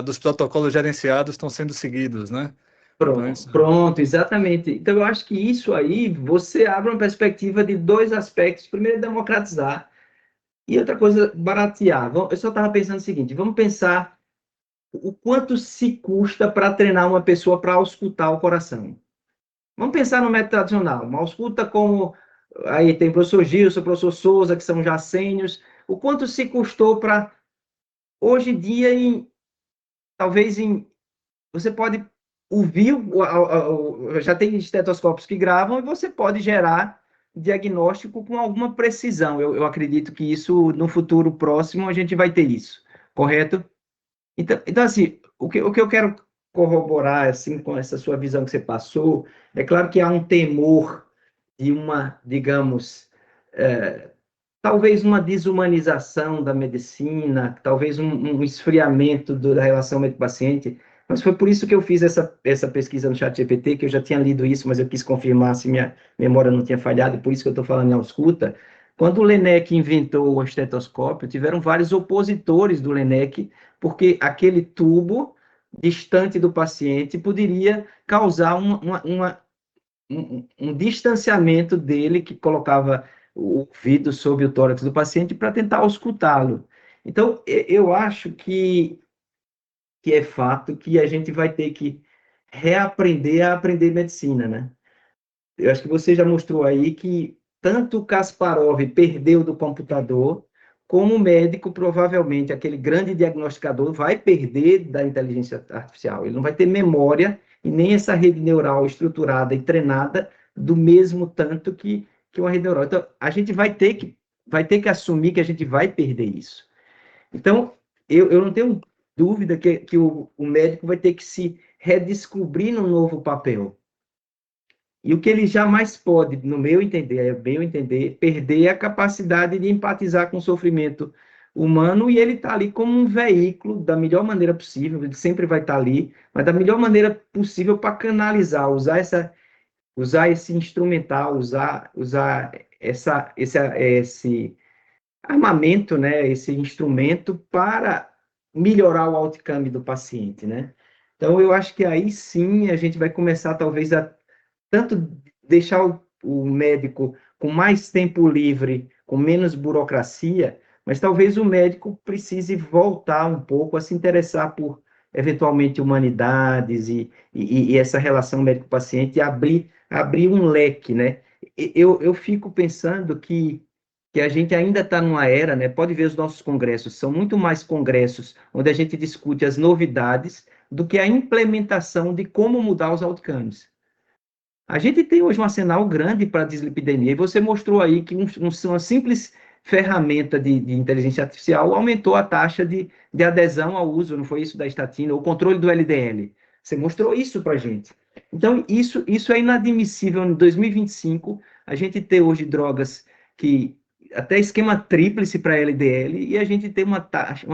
dos protocolos gerenciados estão sendo seguidos, né? Então, Pronto, exatamente. Então, eu acho que isso aí, você abre uma perspectiva de dois aspectos. Primeiro, é democratizar, e outra coisa, baratear. Eu só estava pensando o seguinte, vamos pensar o quanto se custa para treinar uma pessoa para auscultar o coração. Vamos pensar no método tradicional, uma ausculta como, aí tem o professor Gilson, o professor Souza, que são já sênios, o quanto se custou para, hoje em dia, talvez você pode ouvir, já tem estetoscópios que gravam, e você pode gerar diagnóstico com alguma precisão. Eu acredito que isso, no futuro próximo, a gente vai ter isso, correto? Então assim, o que eu quero corroborar, assim, com essa sua visão que você passou, é claro que há um temor de uma, digamos, talvez uma desumanização da medicina, talvez um esfriamento da relação médico-paciente, mas foi por isso que eu fiz essa pesquisa no ChatGPT, que eu já tinha lido isso, mas eu quis confirmar se minha memória não tinha falhado, e por isso que eu estou falando em ausculta. Quando o Laennec inventou o estetoscópio, tiveram vários opositores do Laennec, porque aquele tubo distante do paciente poderia causar um distanciamento dele, que colocava o ouvido sob o tórax do paciente para tentar auscultá-lo. Então, eu acho que é fato que a gente vai ter que reaprender a aprender medicina, né? Eu acho que você já mostrou aí que tanto o Kasparov perdeu do computador, como o médico, provavelmente, aquele grande diagnosticador, vai perder da inteligência artificial. Ele não vai ter memória e nem essa rede neural estruturada e treinada do mesmo tanto que uma rede neural. Então, a gente vai ter que assumir que a gente vai perder isso. Então, eu não tenho dúvida que o médico vai ter que se redescobrir num novo papel. E o que ele jamais pode, no meu entender, perder a capacidade de empatizar com o sofrimento humano, e ele está ali como um veículo da melhor maneira possível, ele sempre vai estar ali, mas da melhor maneira possível para canalizar, usar esse instrumental, usar esse armamento, né, esse instrumento para melhorar o outcome do paciente, né? Então, eu acho que aí sim a gente vai começar, talvez, a tanto deixar o médico com mais tempo livre, com menos burocracia, mas talvez o médico precise voltar um pouco a se interessar por, eventualmente, humanidades e essa relação médico-paciente, e abrir um leque, né? Eu fico pensando que a gente ainda está numa era, né? Pode ver os nossos congressos, são muito mais congressos onde a gente discute as novidades do que a implementação de como mudar os outcomes. A gente tem hoje um arsenal grande para dislipidemia, e você mostrou aí que uma simples ferramenta de inteligência artificial aumentou a taxa de adesão ao uso, não foi isso, da estatina, o controle do LDL. Você mostrou isso para a gente. Então, isso é inadmissível em 2025, a gente ter hoje drogas que até esquema tríplice para LDL, e a gente tem uma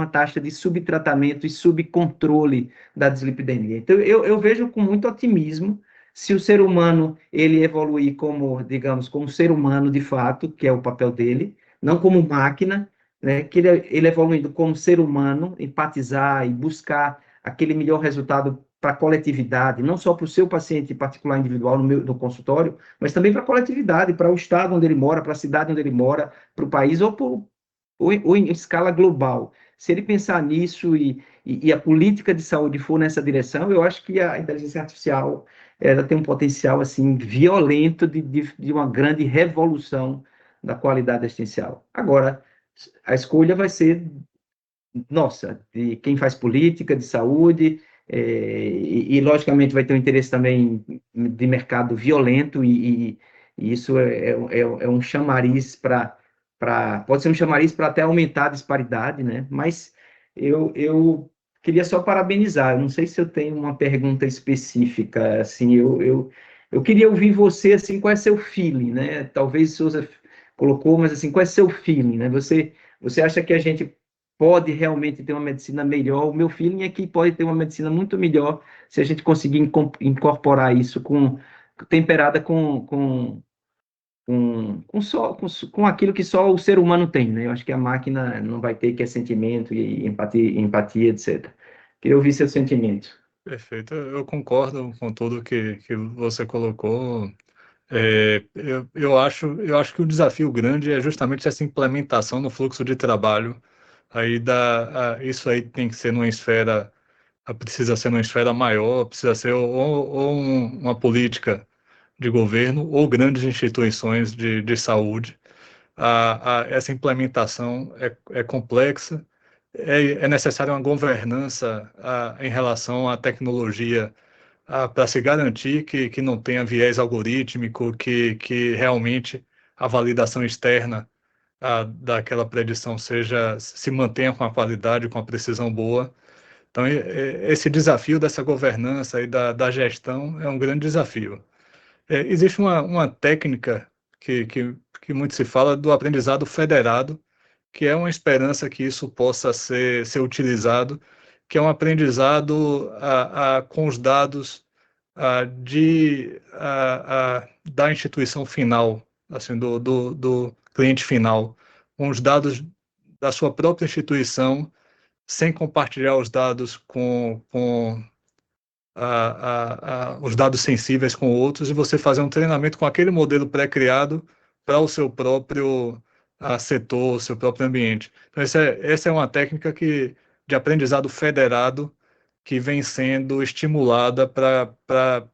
taxa de subtratamento e subcontrole da dislipidemia. Então, eu vejo com muito otimismo, se o ser humano ele evoluir como, digamos, como ser humano de fato, que é o papel dele, não como máquina, né, que ele evoluindo como ser humano, empatizar e buscar aquele melhor resultado para a coletividade, não só para o seu paciente particular individual no consultório, mas também para a coletividade, para o estado onde ele mora, para a cidade onde ele mora, para o país, ou em escala global. Se ele pensar nisso e a política de saúde for nessa direção, eu acho que a inteligência artificial ela tem um potencial assim violento de uma grande revolução da qualidade assistencial. Agora, a escolha vai ser nossa, de quem faz política, de saúde, logicamente vai ter um interesse também de mercado violento, e isso é um chamariz pode ser um chamariz para até aumentar a disparidade, né? Mas eu queria só parabenizar, eu não sei se eu tenho uma pergunta específica, assim, eu queria ouvir você, assim, qual é seu feeling, né? Talvez o Souza colocou, mas assim, qual é seu feeling, né? Você acha que a gente pode realmente ter uma medicina melhor? O meu feeling é que pode ter uma medicina muito melhor se a gente conseguir incorporar isso temperada com aquilo que só o ser humano tem, né? Eu acho que a máquina não vai ter, que é sentimento e empatia, etc. Queria ouvir seu sentimento. Perfeito, eu concordo com tudo que você colocou. Eu acho que o desafio grande é justamente essa implementação no fluxo de trabalho. Isso aí tem que ser numa esfera, precisa ser numa esfera maior, precisa ser uma política de governo ou grandes instituições de saúde. Essa implementação é complexa, é necessária uma governança em relação à tecnologia, para se garantir que não tenha viés algorítmico, que realmente a validação externa daquela predição se mantenha com a qualidade, com a precisão boa. Então, esse desafio dessa governança e da gestão é um grande desafio. Existe uma técnica que muito se fala do aprendizado federado, que é uma esperança que isso possa ser utilizado, que é um aprendizado com os dados da instituição final, assim, do cliente final, com os dados da sua própria instituição, sem compartilhar os dados com os dados sensíveis com outros, e você fazer um treinamento com aquele modelo pré-criado para o seu próprio setor, o seu próprio ambiente. Então, essa é uma técnica de aprendizado federado que vem sendo estimulada para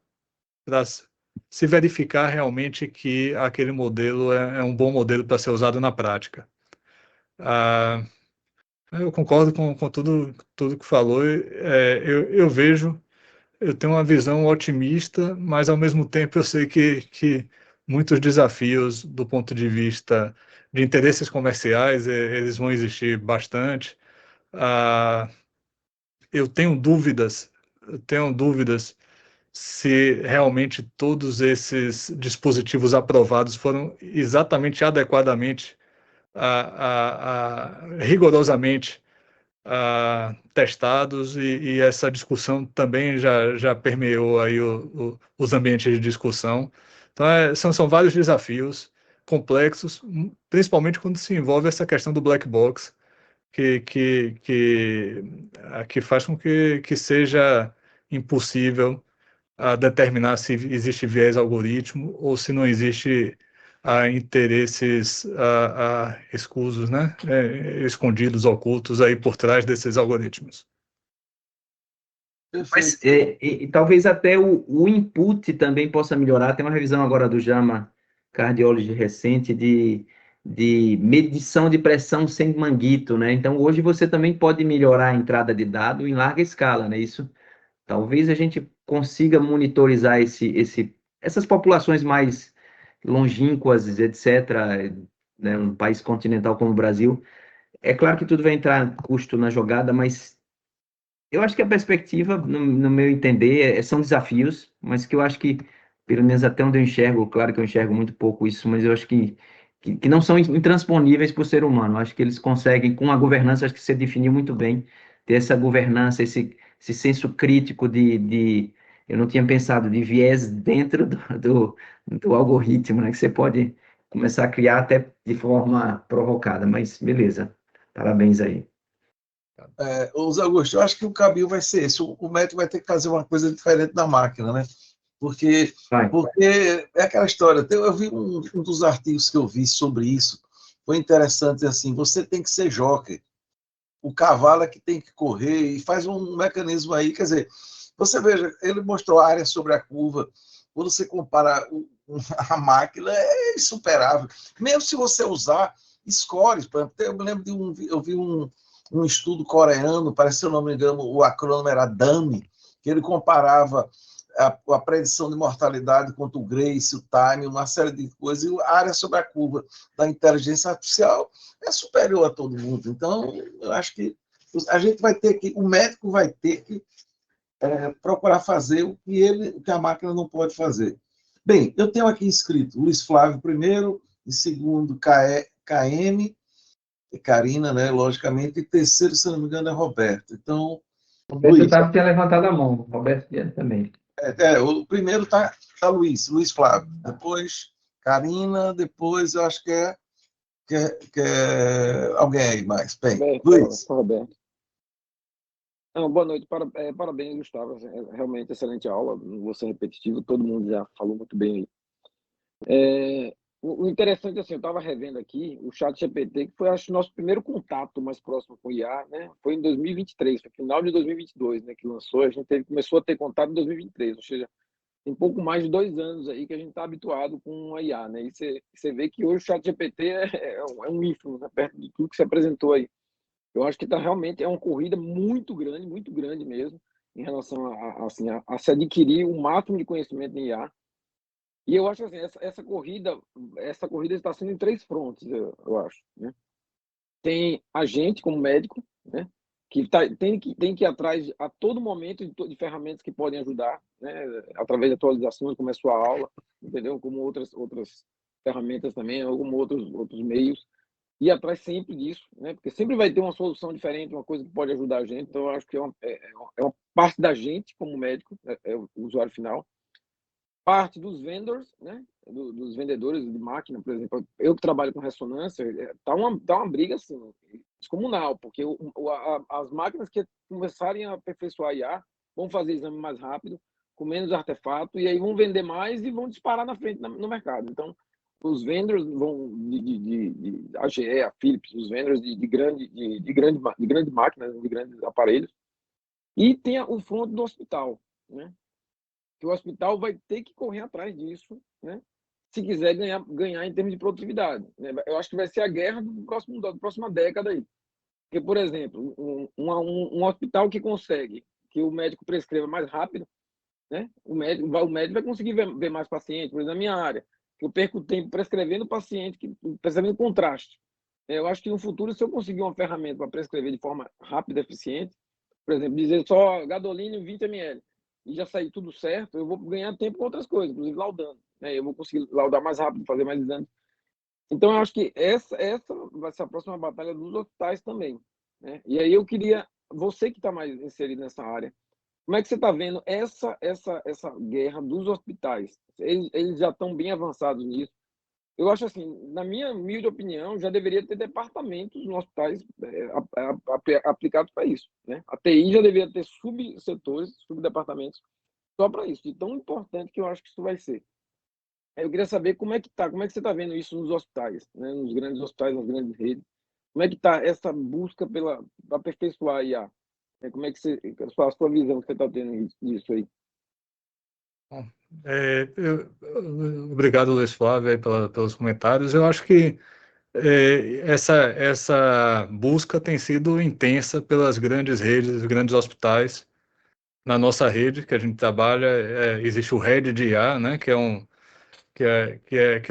se verificar realmente que aquele modelo é um bom modelo para ser usado na prática. Eu concordo com tudo que falou. Eu vejo, eu tenho uma visão otimista, mas ao mesmo tempo eu sei que muitos desafios do ponto de vista de interesses comerciais, eles vão existir bastante. Eu tenho dúvidas se realmente todos esses dispositivos aprovados foram exatamente, adequadamente, rigorosamente testados, e essa discussão também já permeou aí os ambientes de discussão. Então, são vários desafios complexos, principalmente quando se envolve essa questão do black box, que faz com que seja impossível determinar se existe viés algoritmo ou se não existe interesses escusos, né? Escondidos, ocultos aí por trás desses algoritmos. Mas talvez até o input também possa melhorar. Tem uma revisão agora do JAMA Cardiology recente de medição de pressão sem manguito, né? Então, hoje você também pode melhorar a entrada de dado em larga escala, né? Isso, talvez a gente consiga monitorizar essas populações mais longínquas, etc., né? Um país continental como o Brasil. É claro que tudo vai entrar custo na jogada, mas eu acho que a perspectiva, no meu entender, são desafios, mas que eu acho que, pelo menos até onde eu enxergo, claro que eu enxergo muito pouco isso, mas eu acho que não são intransponíveis para o ser humano. Eu acho que eles conseguem, com a governança, acho que você definiu muito bem, ter essa governança, esse senso crítico eu não tinha pensado, de viés dentro do algoritmo, né, que você pode começar a criar até de forma provocada, mas beleza, parabéns aí. Os Augusto, eu acho que o caminho vai ser esse. O médico vai ter que fazer uma coisa diferente da máquina, né? Porque é aquela história. Eu vi um dos artigos que eu vi sobre isso, foi interessante, assim, você tem que ser jockey. O cavalo é que tem que correr, e faz um mecanismo aí, quer dizer, você veja, ele mostrou a área sobre a curva, quando você compara a máquina, é insuperável. Mesmo se você usar scores. Por exemplo, eu me lembro eu vi um estudo coreano, parece, se eu não me engano, o acrônimo era DAMI, que ele comparava a predição de mortalidade contra o Grace, o time, uma série de coisas, e a área sobre a curva da inteligência artificial é superior a todo mundo. Então, eu acho que a gente vai ter que, o médico vai ter que procurar fazer o que a máquina não pode fazer. Bem, eu tenho aqui escrito Luiz Flávio primeiro, em segundo KM, Karina, né, logicamente, e terceiro, se não me engano, é Roberto. Então, Roberto Luiz. tinha levantado a mão, Roberto também. O primeiro tá Luiz Flávio, depois Karina, depois eu acho que é alguém aí mais. Bem, Roberto, Luiz. Roberto. Não, boa noite, parabéns, Gustavo. É realmente excelente aula, não vou ser repetitivo, todo mundo já falou muito bem aí. O interessante, assim, eu estava revendo aqui o ChatGPT, que foi, acho, o nosso primeiro contato mais próximo com o IA, né? Foi em 2023, foi final de 2022, né, que lançou, a gente começou a ter contato em 2023, ou seja, tem pouco mais de 2 anos aí que a gente está habituado com a IA, né? E você vê que hoje o ChatGPT é um ínfimo, né, perto de tudo que você apresentou aí. Eu acho que realmente é uma corrida muito grande mesmo, em relação a se adquirir o máximo de conhecimento em IA. E eu acho assim, essa corrida está sendo em 3 frontes, eu acho, né? Tem a gente como médico, né, que tem que ir atrás a todo momento de ferramentas que podem ajudar, né, através de atualizações, como é a sua aula, entendeu? Como outras ferramentas também, ou como outros meios. Ir atrás sempre disso, né? Porque sempre vai ter uma solução diferente, uma coisa que pode ajudar a gente. Então, eu acho que é uma parte da gente como médico, é o usuário final. Parte dos vendors, né? Dos vendedores de máquina, por exemplo. Eu que trabalho com ressonância, tá uma briga assim, descomunal, porque as máquinas que começarem a aperfeiçoar a IA vão fazer exame mais rápido, com menos artefato, e aí vão vender mais e vão disparar na frente no mercado. Então, os vendors vão de a GE, a Philips, os vendors de grandes máquinas, de grandes aparelhos. E tem o front do hospital, né? Que o hospital vai ter que correr atrás disso, né? Se quiser ganhar em termos de produtividade, né? Eu acho que vai ser a guerra da próxima década aí. Porque, por exemplo, um hospital que consegue que o médico prescreva mais rápido, né? O médico vai conseguir ver mais pacientes. Por exemplo, na minha área, eu perco tempo prescrevendo paciente prescrevendo contraste. Eu acho que no futuro, se eu conseguir uma ferramenta para prescrever de forma rápida e eficiente, por exemplo, dizer só gadolínio 20 ml, e já sair tudo certo, eu vou ganhar tempo com outras coisas, inclusive laudando, né? Eu vou conseguir laudar mais rápido, fazer mais exames. Então, eu acho que essa vai ser a próxima batalha dos hospitais também, né? E aí eu queria, você que está mais inserido nessa área, como é que você está vendo essa guerra dos hospitais? Eles já estão bem avançados nisso. Eu acho assim, na minha humilde opinião, já deveria ter departamentos nos hospitais aplicados para isso, né? A TI já deveria ter subsetores, subdepartamentos só para isso, de tão importante que eu acho que isso vai ser. Eu queria saber como é que você está vendo isso nos hospitais, né? Nos grandes hospitais, nas grandes redes. Como é que está essa busca pela aperfeiçoar a IA? Como é que a sua visão que você está tendo disso aí? Bom, obrigado, Luiz Flávio, aí pelos comentários. Eu acho que essa busca tem sido intensa pelas grandes redes, grandes hospitais. Na nossa rede que a gente trabalha, existe o Head de IA, né, que é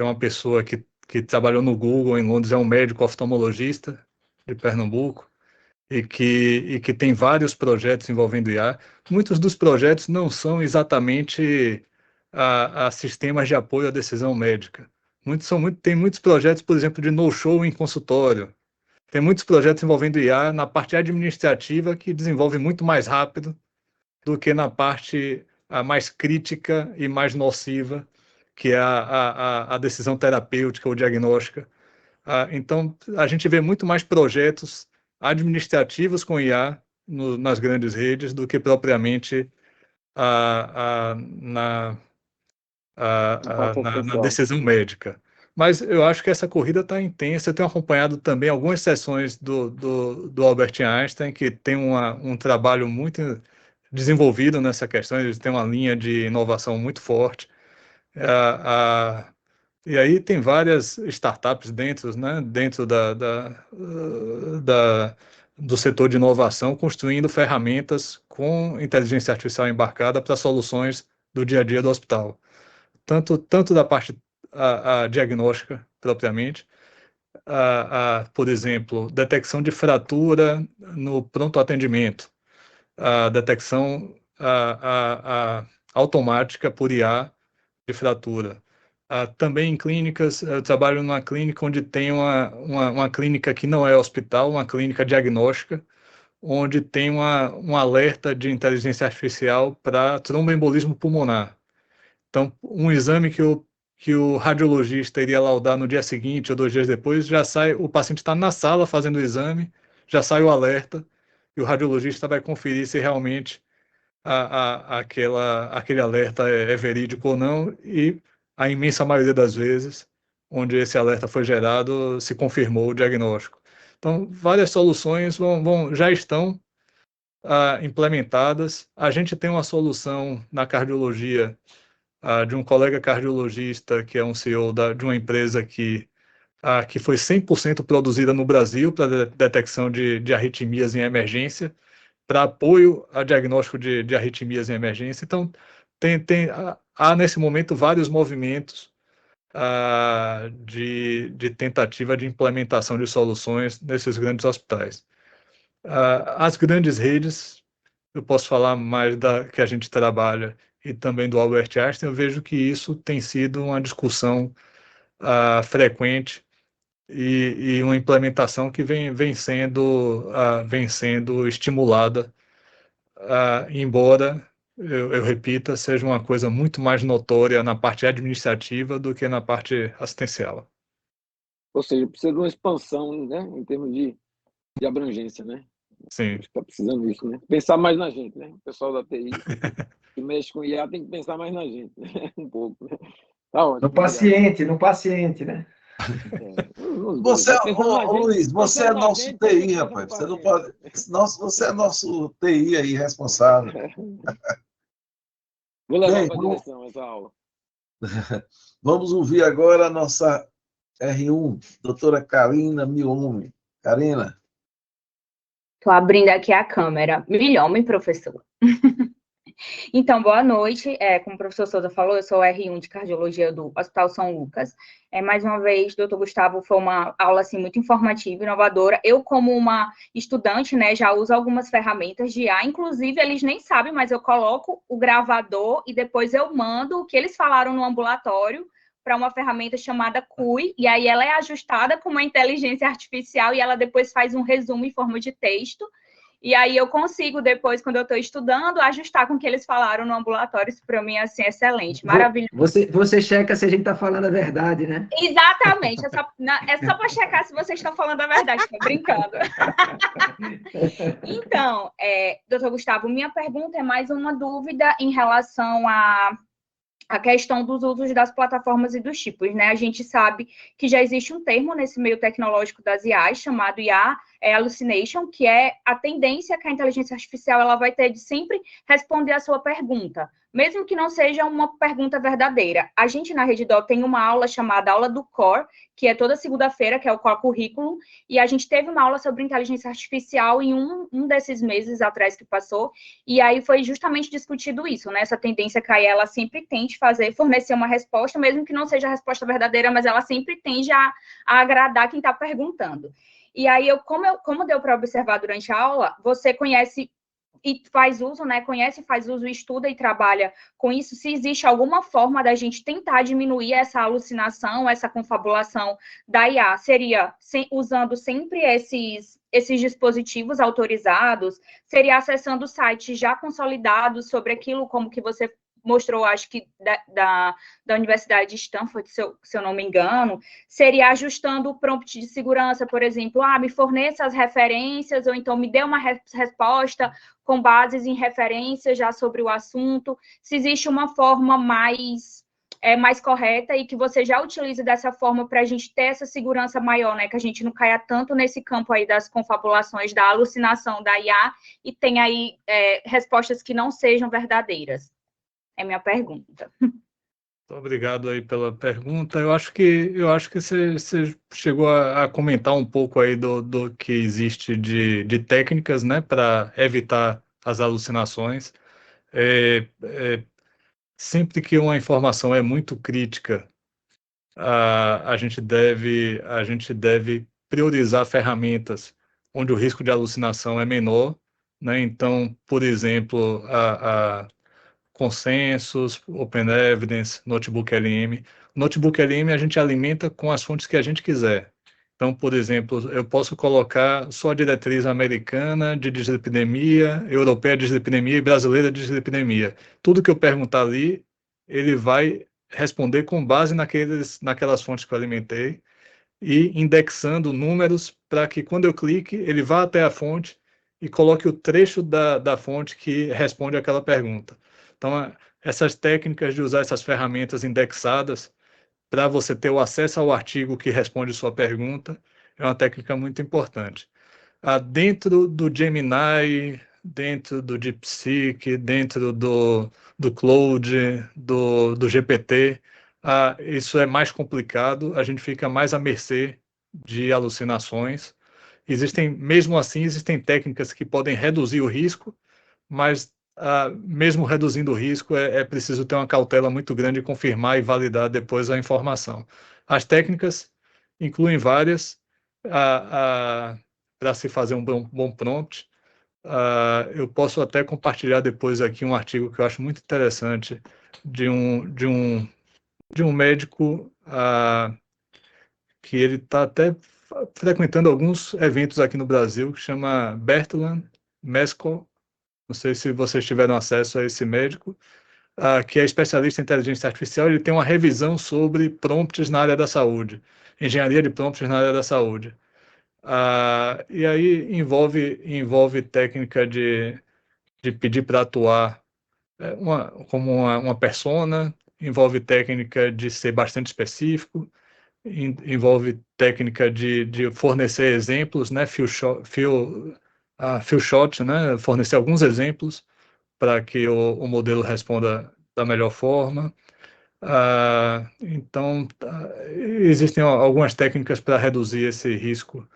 uma pessoa que trabalhou no Google em Londres, é um médico oftalmologista de Pernambuco, e que tem vários projetos envolvendo IA. Muitos dos projetos não são exatamente a sistemas de apoio à decisão médica. Tem muitos projetos, por exemplo, de no-show em consultório. Tem muitos projetos envolvendo IA na parte administrativa que desenvolve muito mais rápido do que na parte mais crítica e mais nociva, que é a decisão terapêutica ou diagnóstica. Então, a gente vê muito mais projetos administrativos com IA nas grandes redes do que propriamente na decisão médica. Mas eu acho que essa corrida está intensa. Eu tenho acompanhado também algumas sessões do Albert Einstein, que tem um trabalho muito desenvolvido nessa questão. Eles têm uma linha de inovação muito forte. E aí tem várias startups dentro, né, dentro do setor de inovação, construindo ferramentas com inteligência artificial embarcada para soluções do dia a dia do hospital. Tanto da parte a diagnóstica, propriamente, por exemplo, detecção de fratura no pronto atendimento, a detecção automática por IA de fratura. Também em clínicas, eu trabalho numa clínica onde tem uma clínica que não é hospital, uma clínica diagnóstica, onde tem um alerta de inteligência artificial para tromboembolismo pulmonar. Então, um exame que o radiologista iria laudar no dia seguinte ou 2 dias depois, já sai, o paciente está na sala fazendo o exame, já sai o alerta, e o radiologista vai conferir se realmente aquele alerta é verídico ou não, e a imensa maioria das vezes, onde esse alerta foi gerado, se confirmou o diagnóstico. Então, várias soluções já estão implementadas. A gente tem uma solução na cardiologia de um colega cardiologista, que é um CEO de uma empresa que foi 100% produzida no Brasil para detecção de arritmias em emergência, para apoio a diagnóstico de arritmias em emergência. Então, há nesse momento vários movimentos de tentativa de implementação de soluções nesses grandes hospitais. As grandes redes, eu posso falar mais da que a gente trabalha e também do Albert Einstein, eu vejo que isso tem sido uma discussão frequente e uma implementação que vem sendo estimulada, embora, eu repita, seja uma coisa muito mais notória na parte administrativa do que na parte assistencial. Ou seja, precisa de uma expansão, né, em termos de abrangência, né? Sim. Está precisando disso, né? Pensar mais na gente, né? O pessoal da TI que mexe com IA tem que pensar mais na gente, né? Um pouco. Né? Tá ótimo, no paciente, né? Você, Luiz, você é na nosso gente, TI, rapaz. Você não pode. Você é nosso TI aí responsável. Vou levar Bem, para a direção essa aula. Vamos ouvir agora a nossa R1, doutora Karina Milome. Karina. Estou abrindo aqui a câmera. Milhome, professor. Então, boa noite. Como o professor Souza falou, eu sou o R1 de Cardiologia do Hospital São Lucas. Mais uma vez, doutor Gustavo, foi uma aula assim, muito informativa, inovadora. Eu, como uma estudante, né, já uso algumas ferramentas de IA, inclusive eles nem sabem, mas eu coloco o gravador e depois eu mando o que eles falaram no ambulatório para uma ferramenta chamada CUI, e aí ela é ajustada com uma inteligência artificial e ela depois faz um resumo em forma de texto. E aí eu consigo, depois, quando eu estou estudando, ajustar com o que eles falaram no ambulatório. Isso, para mim, é assim, excelente, maravilhoso. Você checa se a gente está falando a verdade, né? Exatamente. É só para checar se vocês estão falando a verdade, estou brincando. Então, doutor Gustavo, minha pergunta é mais uma dúvida em relação a questão dos usos das plataformas e dos tipos, né? A gente sabe que já existe um termo nesse meio tecnológico das IAs, chamado IA Hallucination, que é a tendência que a inteligência artificial ela vai ter de sempre responder a sua pergunta, mesmo que não seja uma pergunta verdadeira. A gente, na Reddor, tem uma aula chamada Aula do Core, que é toda segunda-feira, que é o Core Curriculum, e a gente teve uma aula sobre inteligência artificial em um desses meses atrás que passou, e aí foi justamente discutido isso, né? Essa tendência que a IA, ela sempre tende fornecer uma resposta, mesmo que não seja a resposta verdadeira, mas ela sempre tende a agradar quem está perguntando. E aí, como deu para observar durante a aula, você conhece e faz uso, né? Conhece, faz uso, estuda e trabalha com isso. Se existe alguma forma da gente tentar diminuir essa alucinação, essa confabulação da IA, seria usando sempre esses dispositivos autorizados, seria acessando sites já consolidados sobre aquilo, como que você mostrou, acho que da Universidade de Stanford, se eu não me engano, seria ajustando o prompt de segurança, por exemplo, me forneça as referências, ou então me dê uma resposta com bases em referências já sobre o assunto, se existe uma forma mais correta e que você já utilize dessa forma para a gente ter essa segurança maior, né, que a gente não caia tanto nesse campo aí das confabulações, da alucinação da IA e tenha aí respostas que não sejam verdadeiras. É minha pergunta. Obrigado aí pela pergunta. Eu acho que você chegou a comentar um pouco aí do que existe de técnicas, né, para evitar as alucinações. Sempre que uma informação é muito crítica, a gente deve priorizar ferramentas onde o risco de alucinação é menor, né? Então, por exemplo, a Consensus, Open Evidence, Notebook LM. Notebook LM a gente alimenta com as fontes que a gente quiser. Então, por exemplo, eu posso colocar só a diretriz americana de dislipidemia, europeia de dislipidemia e brasileira de dislipidemia. Tudo que eu perguntar ali, ele vai responder com base naquelas fontes que eu alimentei e indexando números para que quando eu clique, ele vá até a fonte e coloque o trecho da fonte que responde àquela pergunta. Então, essas técnicas de usar essas ferramentas indexadas para você ter o acesso ao artigo que responde sua pergunta é uma técnica muito importante. Dentro do Gemini, dentro do DeepSeek, dentro do Claude, do GPT, isso é mais complicado, a gente fica mais à mercê de alucinações. Mesmo assim, existem técnicas que podem reduzir o risco, mas mesmo reduzindo o risco, é preciso ter uma cautela muito grande e confirmar e validar depois a informação. As técnicas incluem várias para se fazer um bom prompt. Eu posso até compartilhar depois aqui um artigo que eu acho muito interessante de um médico que ele está até frequentando alguns eventos aqui no Brasil, que chama Bertolan Mesco. Não sei se vocês tiveram acesso a esse médico, que é especialista em inteligência artificial. Ele tem uma revisão sobre prompts na área da saúde, engenharia de prompts na área da saúde. E aí envolve técnica de pedir para atuar como uma persona, envolve técnica de ser bastante específico, envolve técnica de fornecer exemplos, né, few shot, né, fornecer alguns exemplos para que o modelo responda da melhor forma. Então, existem algumas técnicas para reduzir esse risco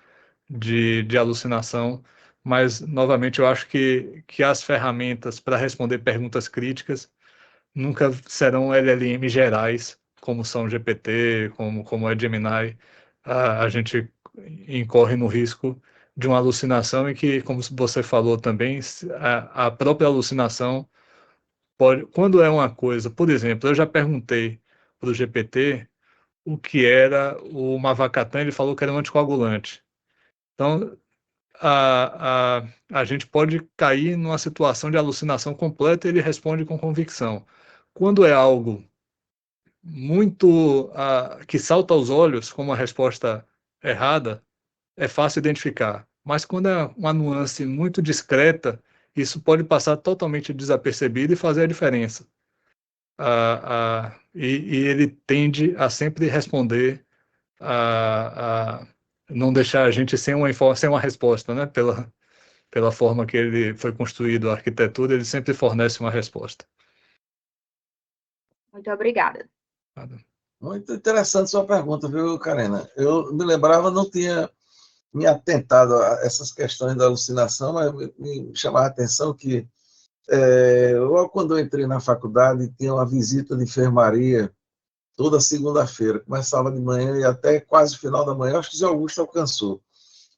de alucinação, mas, novamente, eu acho que as ferramentas para responder perguntas críticas nunca serão LLM gerais, como são o GPT, como é Gemini. A gente incorre no risco de uma alucinação e que, como você falou também, a própria alucinação pode, quando é uma coisa, por exemplo, eu já perguntei para o GPT o que era o Mavacatan, ele falou que era um anticoagulante. Então, a gente pode cair numa situação de alucinação completa e ele responde com convicção. Quando é algo muito que salta aos olhos como uma resposta errada, é fácil identificar. Mas quando é uma nuance muito discreta, isso pode passar totalmente desapercebido e fazer a diferença. E ele tende a sempre responder, não deixar a gente sem uma resposta, né? Pela forma que ele foi construído, a arquitetura, ele sempre fornece uma resposta. Muito obrigada. Muito interessante sua pergunta, viu, Karina? Eu me lembrava, não tinha me atentado a essas questões da alucinação, mas me chamava a atenção que, logo quando eu entrei na faculdade, tinha uma visita de enfermaria toda segunda-feira, começava de manhã e até quase o final da manhã, acho que o Zé Augusto alcançou.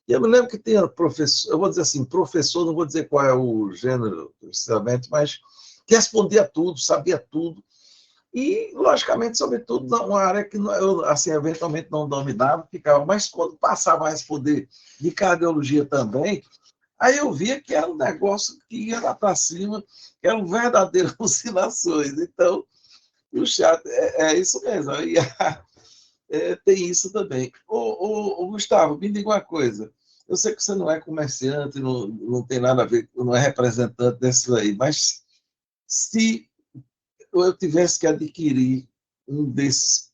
E eu me lembro que tinha professor, eu vou dizer assim, professor, não vou dizer qual é o gênero, precisamente, mas que respondia tudo, sabia tudo, e, logicamente, sobretudo, uma área que eu, assim, eventualmente não dominava, ficava, mas quando passava a responder de cardiologia também, aí eu via que era um negócio que ia lá para cima, que eram verdadeiras alucinações. Então, o chat é isso mesmo, aí, tem isso também. Gustavo, me diga uma coisa, eu sei que você não é comerciante, não tem nada a ver, não é representante disso aí, mas se eu tivesse que adquirir um desses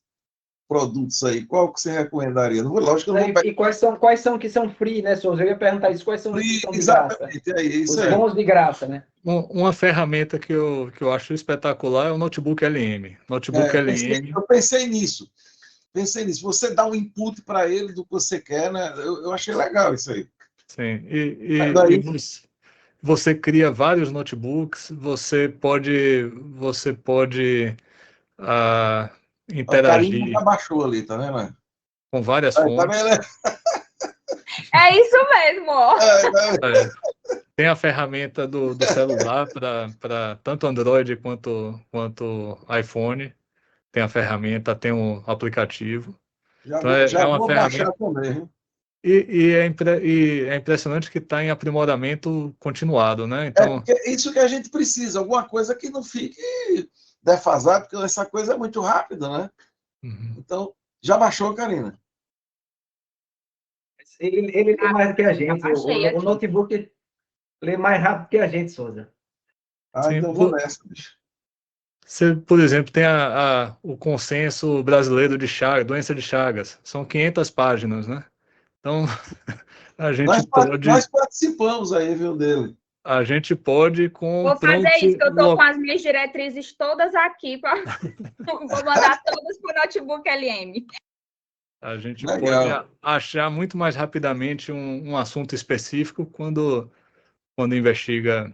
produtos aí, qual que você recomendaria? Não vou, lógico que eu não vou pegar E quais são que são free, né, Souza? Eu ia perguntar isso, quais são os que são de graça? exatamente, é isso Os aí. bons de graça, né? Uma ferramenta que eu acho espetacular é o Notebook LM. Notebook LM. Eu pensei nisso. Você dá um input para ele do que você quer, né? Eu achei legal isso aí. Sim, Daí, você cria vários notebooks, você pode o carinho já interagir baixou ali, tá vendo? com várias Tá fontes. vendo? É isso mesmo, ó. É, tem a ferramenta do celular para tanto Android quanto iPhone. Tem a ferramenta, tem um aplicativo. Então Já é uma vou baixar ferramenta. também, viu? E é impressionante que está em aprimoramento continuado, né? É Então, porque é isso que a gente precisa, alguma coisa que não fique defasado, porque essa coisa é muito rápida, né? uhum. Então, já baixou, Karina? Ele lê mais do que a gente. Achei O aqui. notebook lê mais rápido que a gente, Souza. Ah, Sim, então eu vou nessa, bicho. você, por exemplo, tem o consenso brasileiro de Chagas, doença de Chagas. São 500 páginas, né? Então, a gente Nós pode, participamos aí, viu, dele. com Vou fazer prompt, isso, que eu tô com as minhas diretrizes todas aqui. Vou mandar todas para o Notebook LM. a gente pode Legal. achar muito mais rapidamente um assunto específico quando investiga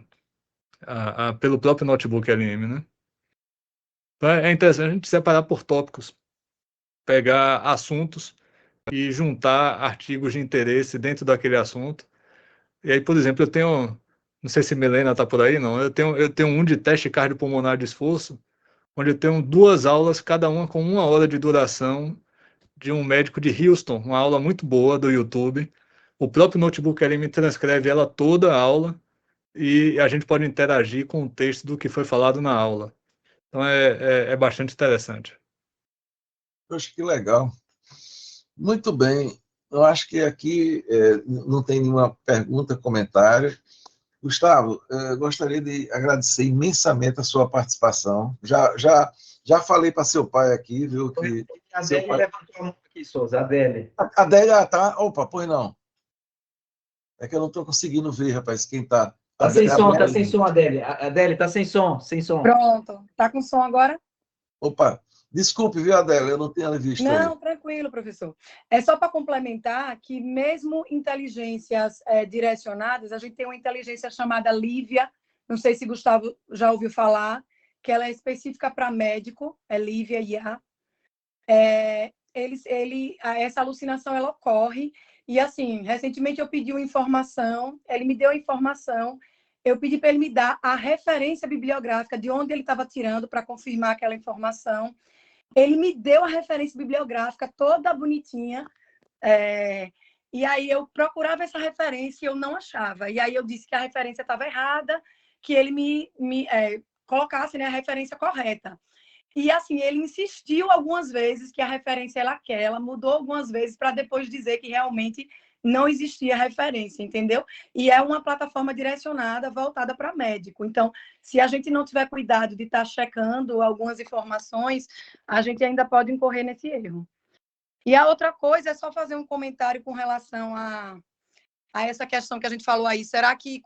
pelo próprio Notebook LM, né? Então, é interessante a gente separar por tópicos, pegar assuntos e juntar artigos de interesse dentro daquele assunto. E aí, por exemplo, não sei se Milena está por aí, não, eu tenho um de teste cardiopulmonar de esforço, onde eu tenho 2 aulas, cada uma com 1 hora de duração, de um médico de Houston, uma aula muito boa do YouTube. O próprio Notebook LM transcreve ela toda a aula e a gente pode interagir com o texto do que foi falado na aula. Então é bastante interessante. Poxa, que legal. Muito bem. Eu acho que aqui não tem nenhuma pergunta, comentário. Gustavo, gostaria de agradecer imensamente a sua participação. Já falei para seu pai aqui, viu, que A seu Adélia pai... levantou a mão aqui, Souza. A Adélia. A Adélia tá... Opa, pois não. É que eu não estou conseguindo ver, rapaz, quem está. Tá sem som, tá sem som, Adélia. Adélia, tá sem som, sem som. Pronto. Tá com som agora? Opa, desculpe, viu, Adélia? Eu não tinha visto aí. Não, tranquilo, professor. É só para complementar que mesmo inteligências direcionadas, a gente tem uma inteligência chamada Lívia, não sei se Gustavo já ouviu falar, que ela é específica para médico, é Lívia IA. Essa alucinação ela ocorre e assim, recentemente eu pedi uma informação, ele me deu a informação, eu pedi para ele me dar a referência bibliográfica de onde ele estava tirando para confirmar aquela informação. Ele me deu a referência bibliográfica toda bonitinha, e aí eu procurava essa referência e eu não achava. E aí eu disse que a referência estava errada, que ele me colocasse, né, a referência correta. E assim, ele insistiu algumas vezes que a referência era aquela, mudou algumas vezes para depois dizer que realmente não existia referência, entendeu? E é uma plataforma direcionada, voltada para médico. Então, se a gente não tiver cuidado de estar checando algumas informações, a gente ainda pode incorrer nesse erro. E a outra coisa é só fazer um comentário com relação a essa questão que a gente falou aí. Será que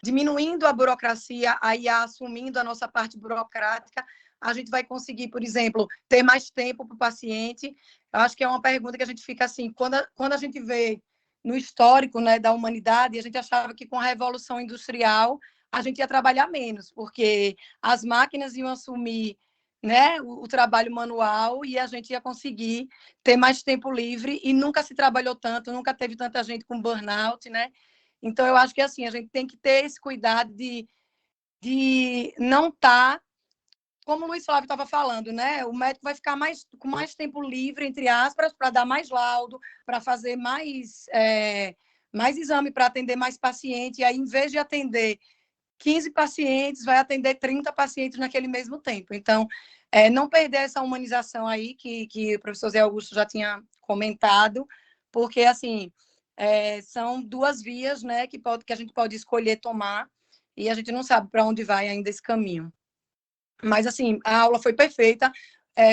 diminuindo a burocracia, a IA assumindo a nossa parte burocrática, a gente vai conseguir, por exemplo, ter mais tempo para o paciente? Eu acho que é uma pergunta que a gente fica assim, quando a gente vê no histórico, né, da humanidade, a gente achava que com a Revolução Industrial a gente ia trabalhar menos, porque as máquinas iam assumir, né, o trabalho manual e a gente ia conseguir ter mais tempo livre e nunca se trabalhou tanto, nunca teve tanta gente com burnout, né? Então, eu acho que assim, a gente tem que ter esse cuidado de não estar, como o Luiz Flávio estava falando, né? O médico vai ficar com mais tempo livre, entre aspas, para dar mais laudo, para fazer mais exame, para atender mais paciente. E aí, em vez de atender 15 pacientes, vai atender 30 pacientes naquele mesmo tempo. Então, não perder essa humanização aí, que o professor Zé Augusto já tinha comentado, porque, assim, são 2 vias, né, que a gente pode escolher tomar, e a gente não sabe para onde vai ainda esse caminho. Mas, assim, a aula foi perfeita.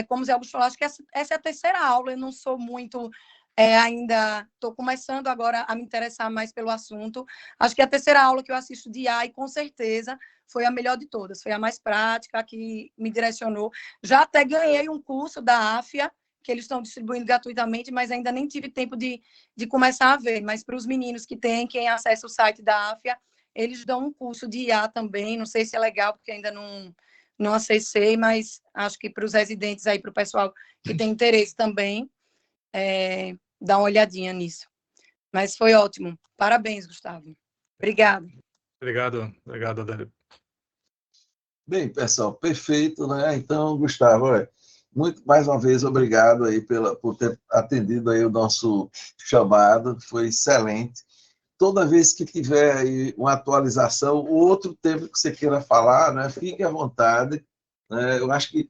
como o Zé Augusto falou, acho que essa é a terceira aula, eu não sou muito... ainda estou começando agora a me interessar mais pelo assunto. Acho que a terceira aula que eu assisto de AI, com certeza, foi a melhor de todas, foi a mais prática, a que me direcionou. Já até ganhei um curso da AFIA, que eles estão distribuindo gratuitamente, mas ainda nem tive tempo de começar a ver. Mas para os meninos que têm, quem acessa o site da AFIA, eles dão um curso de IA também, não sei se é legal, porque ainda não acessei, mas acho que para os residentes aí, para o pessoal que tem interesse também, dar uma olhadinha nisso. Mas foi ótimo. Parabéns, Gustavo. Obrigada. Obrigado, Adélio. Bem, pessoal, perfeito, né? Então, Gustavo, muito mais uma vez obrigado aí por ter atendido aí o nosso chamado, foi excelente. Toda vez que tiver aí uma atualização, outro tema que você queira falar, né? Fique à vontade, né? Eu acho que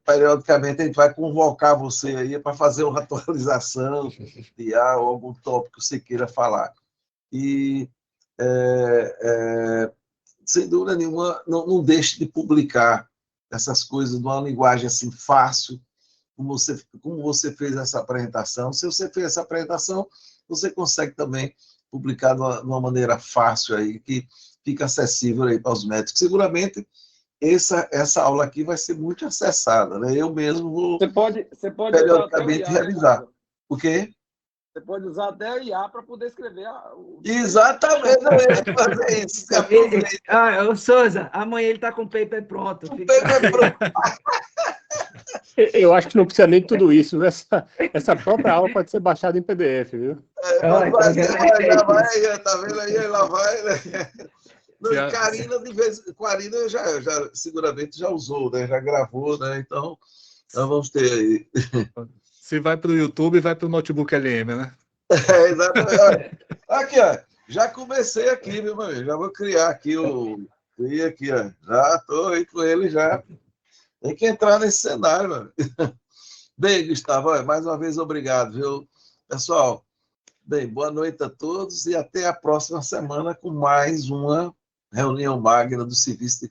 periodicamente a gente vai convocar você aí para fazer uma atualização de algum tópico que você queira falar. E sem dúvida nenhuma, não deixe de publicar essas coisas numa linguagem assim fácil, como você fez essa apresentação. Se você fez essa apresentação, você consegue também publicar de uma maneira fácil aí, que fica acessível aí para os médicos. Seguramente, essa aula aqui vai ser muito acessada, né? Eu mesmo vou Você pode periodicamente usar até o IA, revisar. O quê? Você pode usar até o IA para poder escrever Exatamente, eu ia fazer isso. Você aproveita. Ô, Souza, amanhã ele está com o paper pronto. O paper pronto. Eu acho que não precisa nem de tudo isso. Essa própria aula pode ser baixada em PDF, viu? Já vai, tá vendo aí? Lá vai, né? Não, e Karina já seguramente já usou, né? Já gravou, né? Então vamos ter aí. Se vai para o YouTube, vai para o notebook LM, né? Exatamente. Aqui, ó. Já comecei aqui, viu, meu amigo? Já vou criar aqui Cria aqui, ó. Já estou aí com ele já. Tem que entrar nesse cenário, mano. Bem, Gustavo, mais uma vez obrigado, viu? Pessoal, bem, boa noite a todos e até a próxima semana com mais uma reunião magna do Serviço de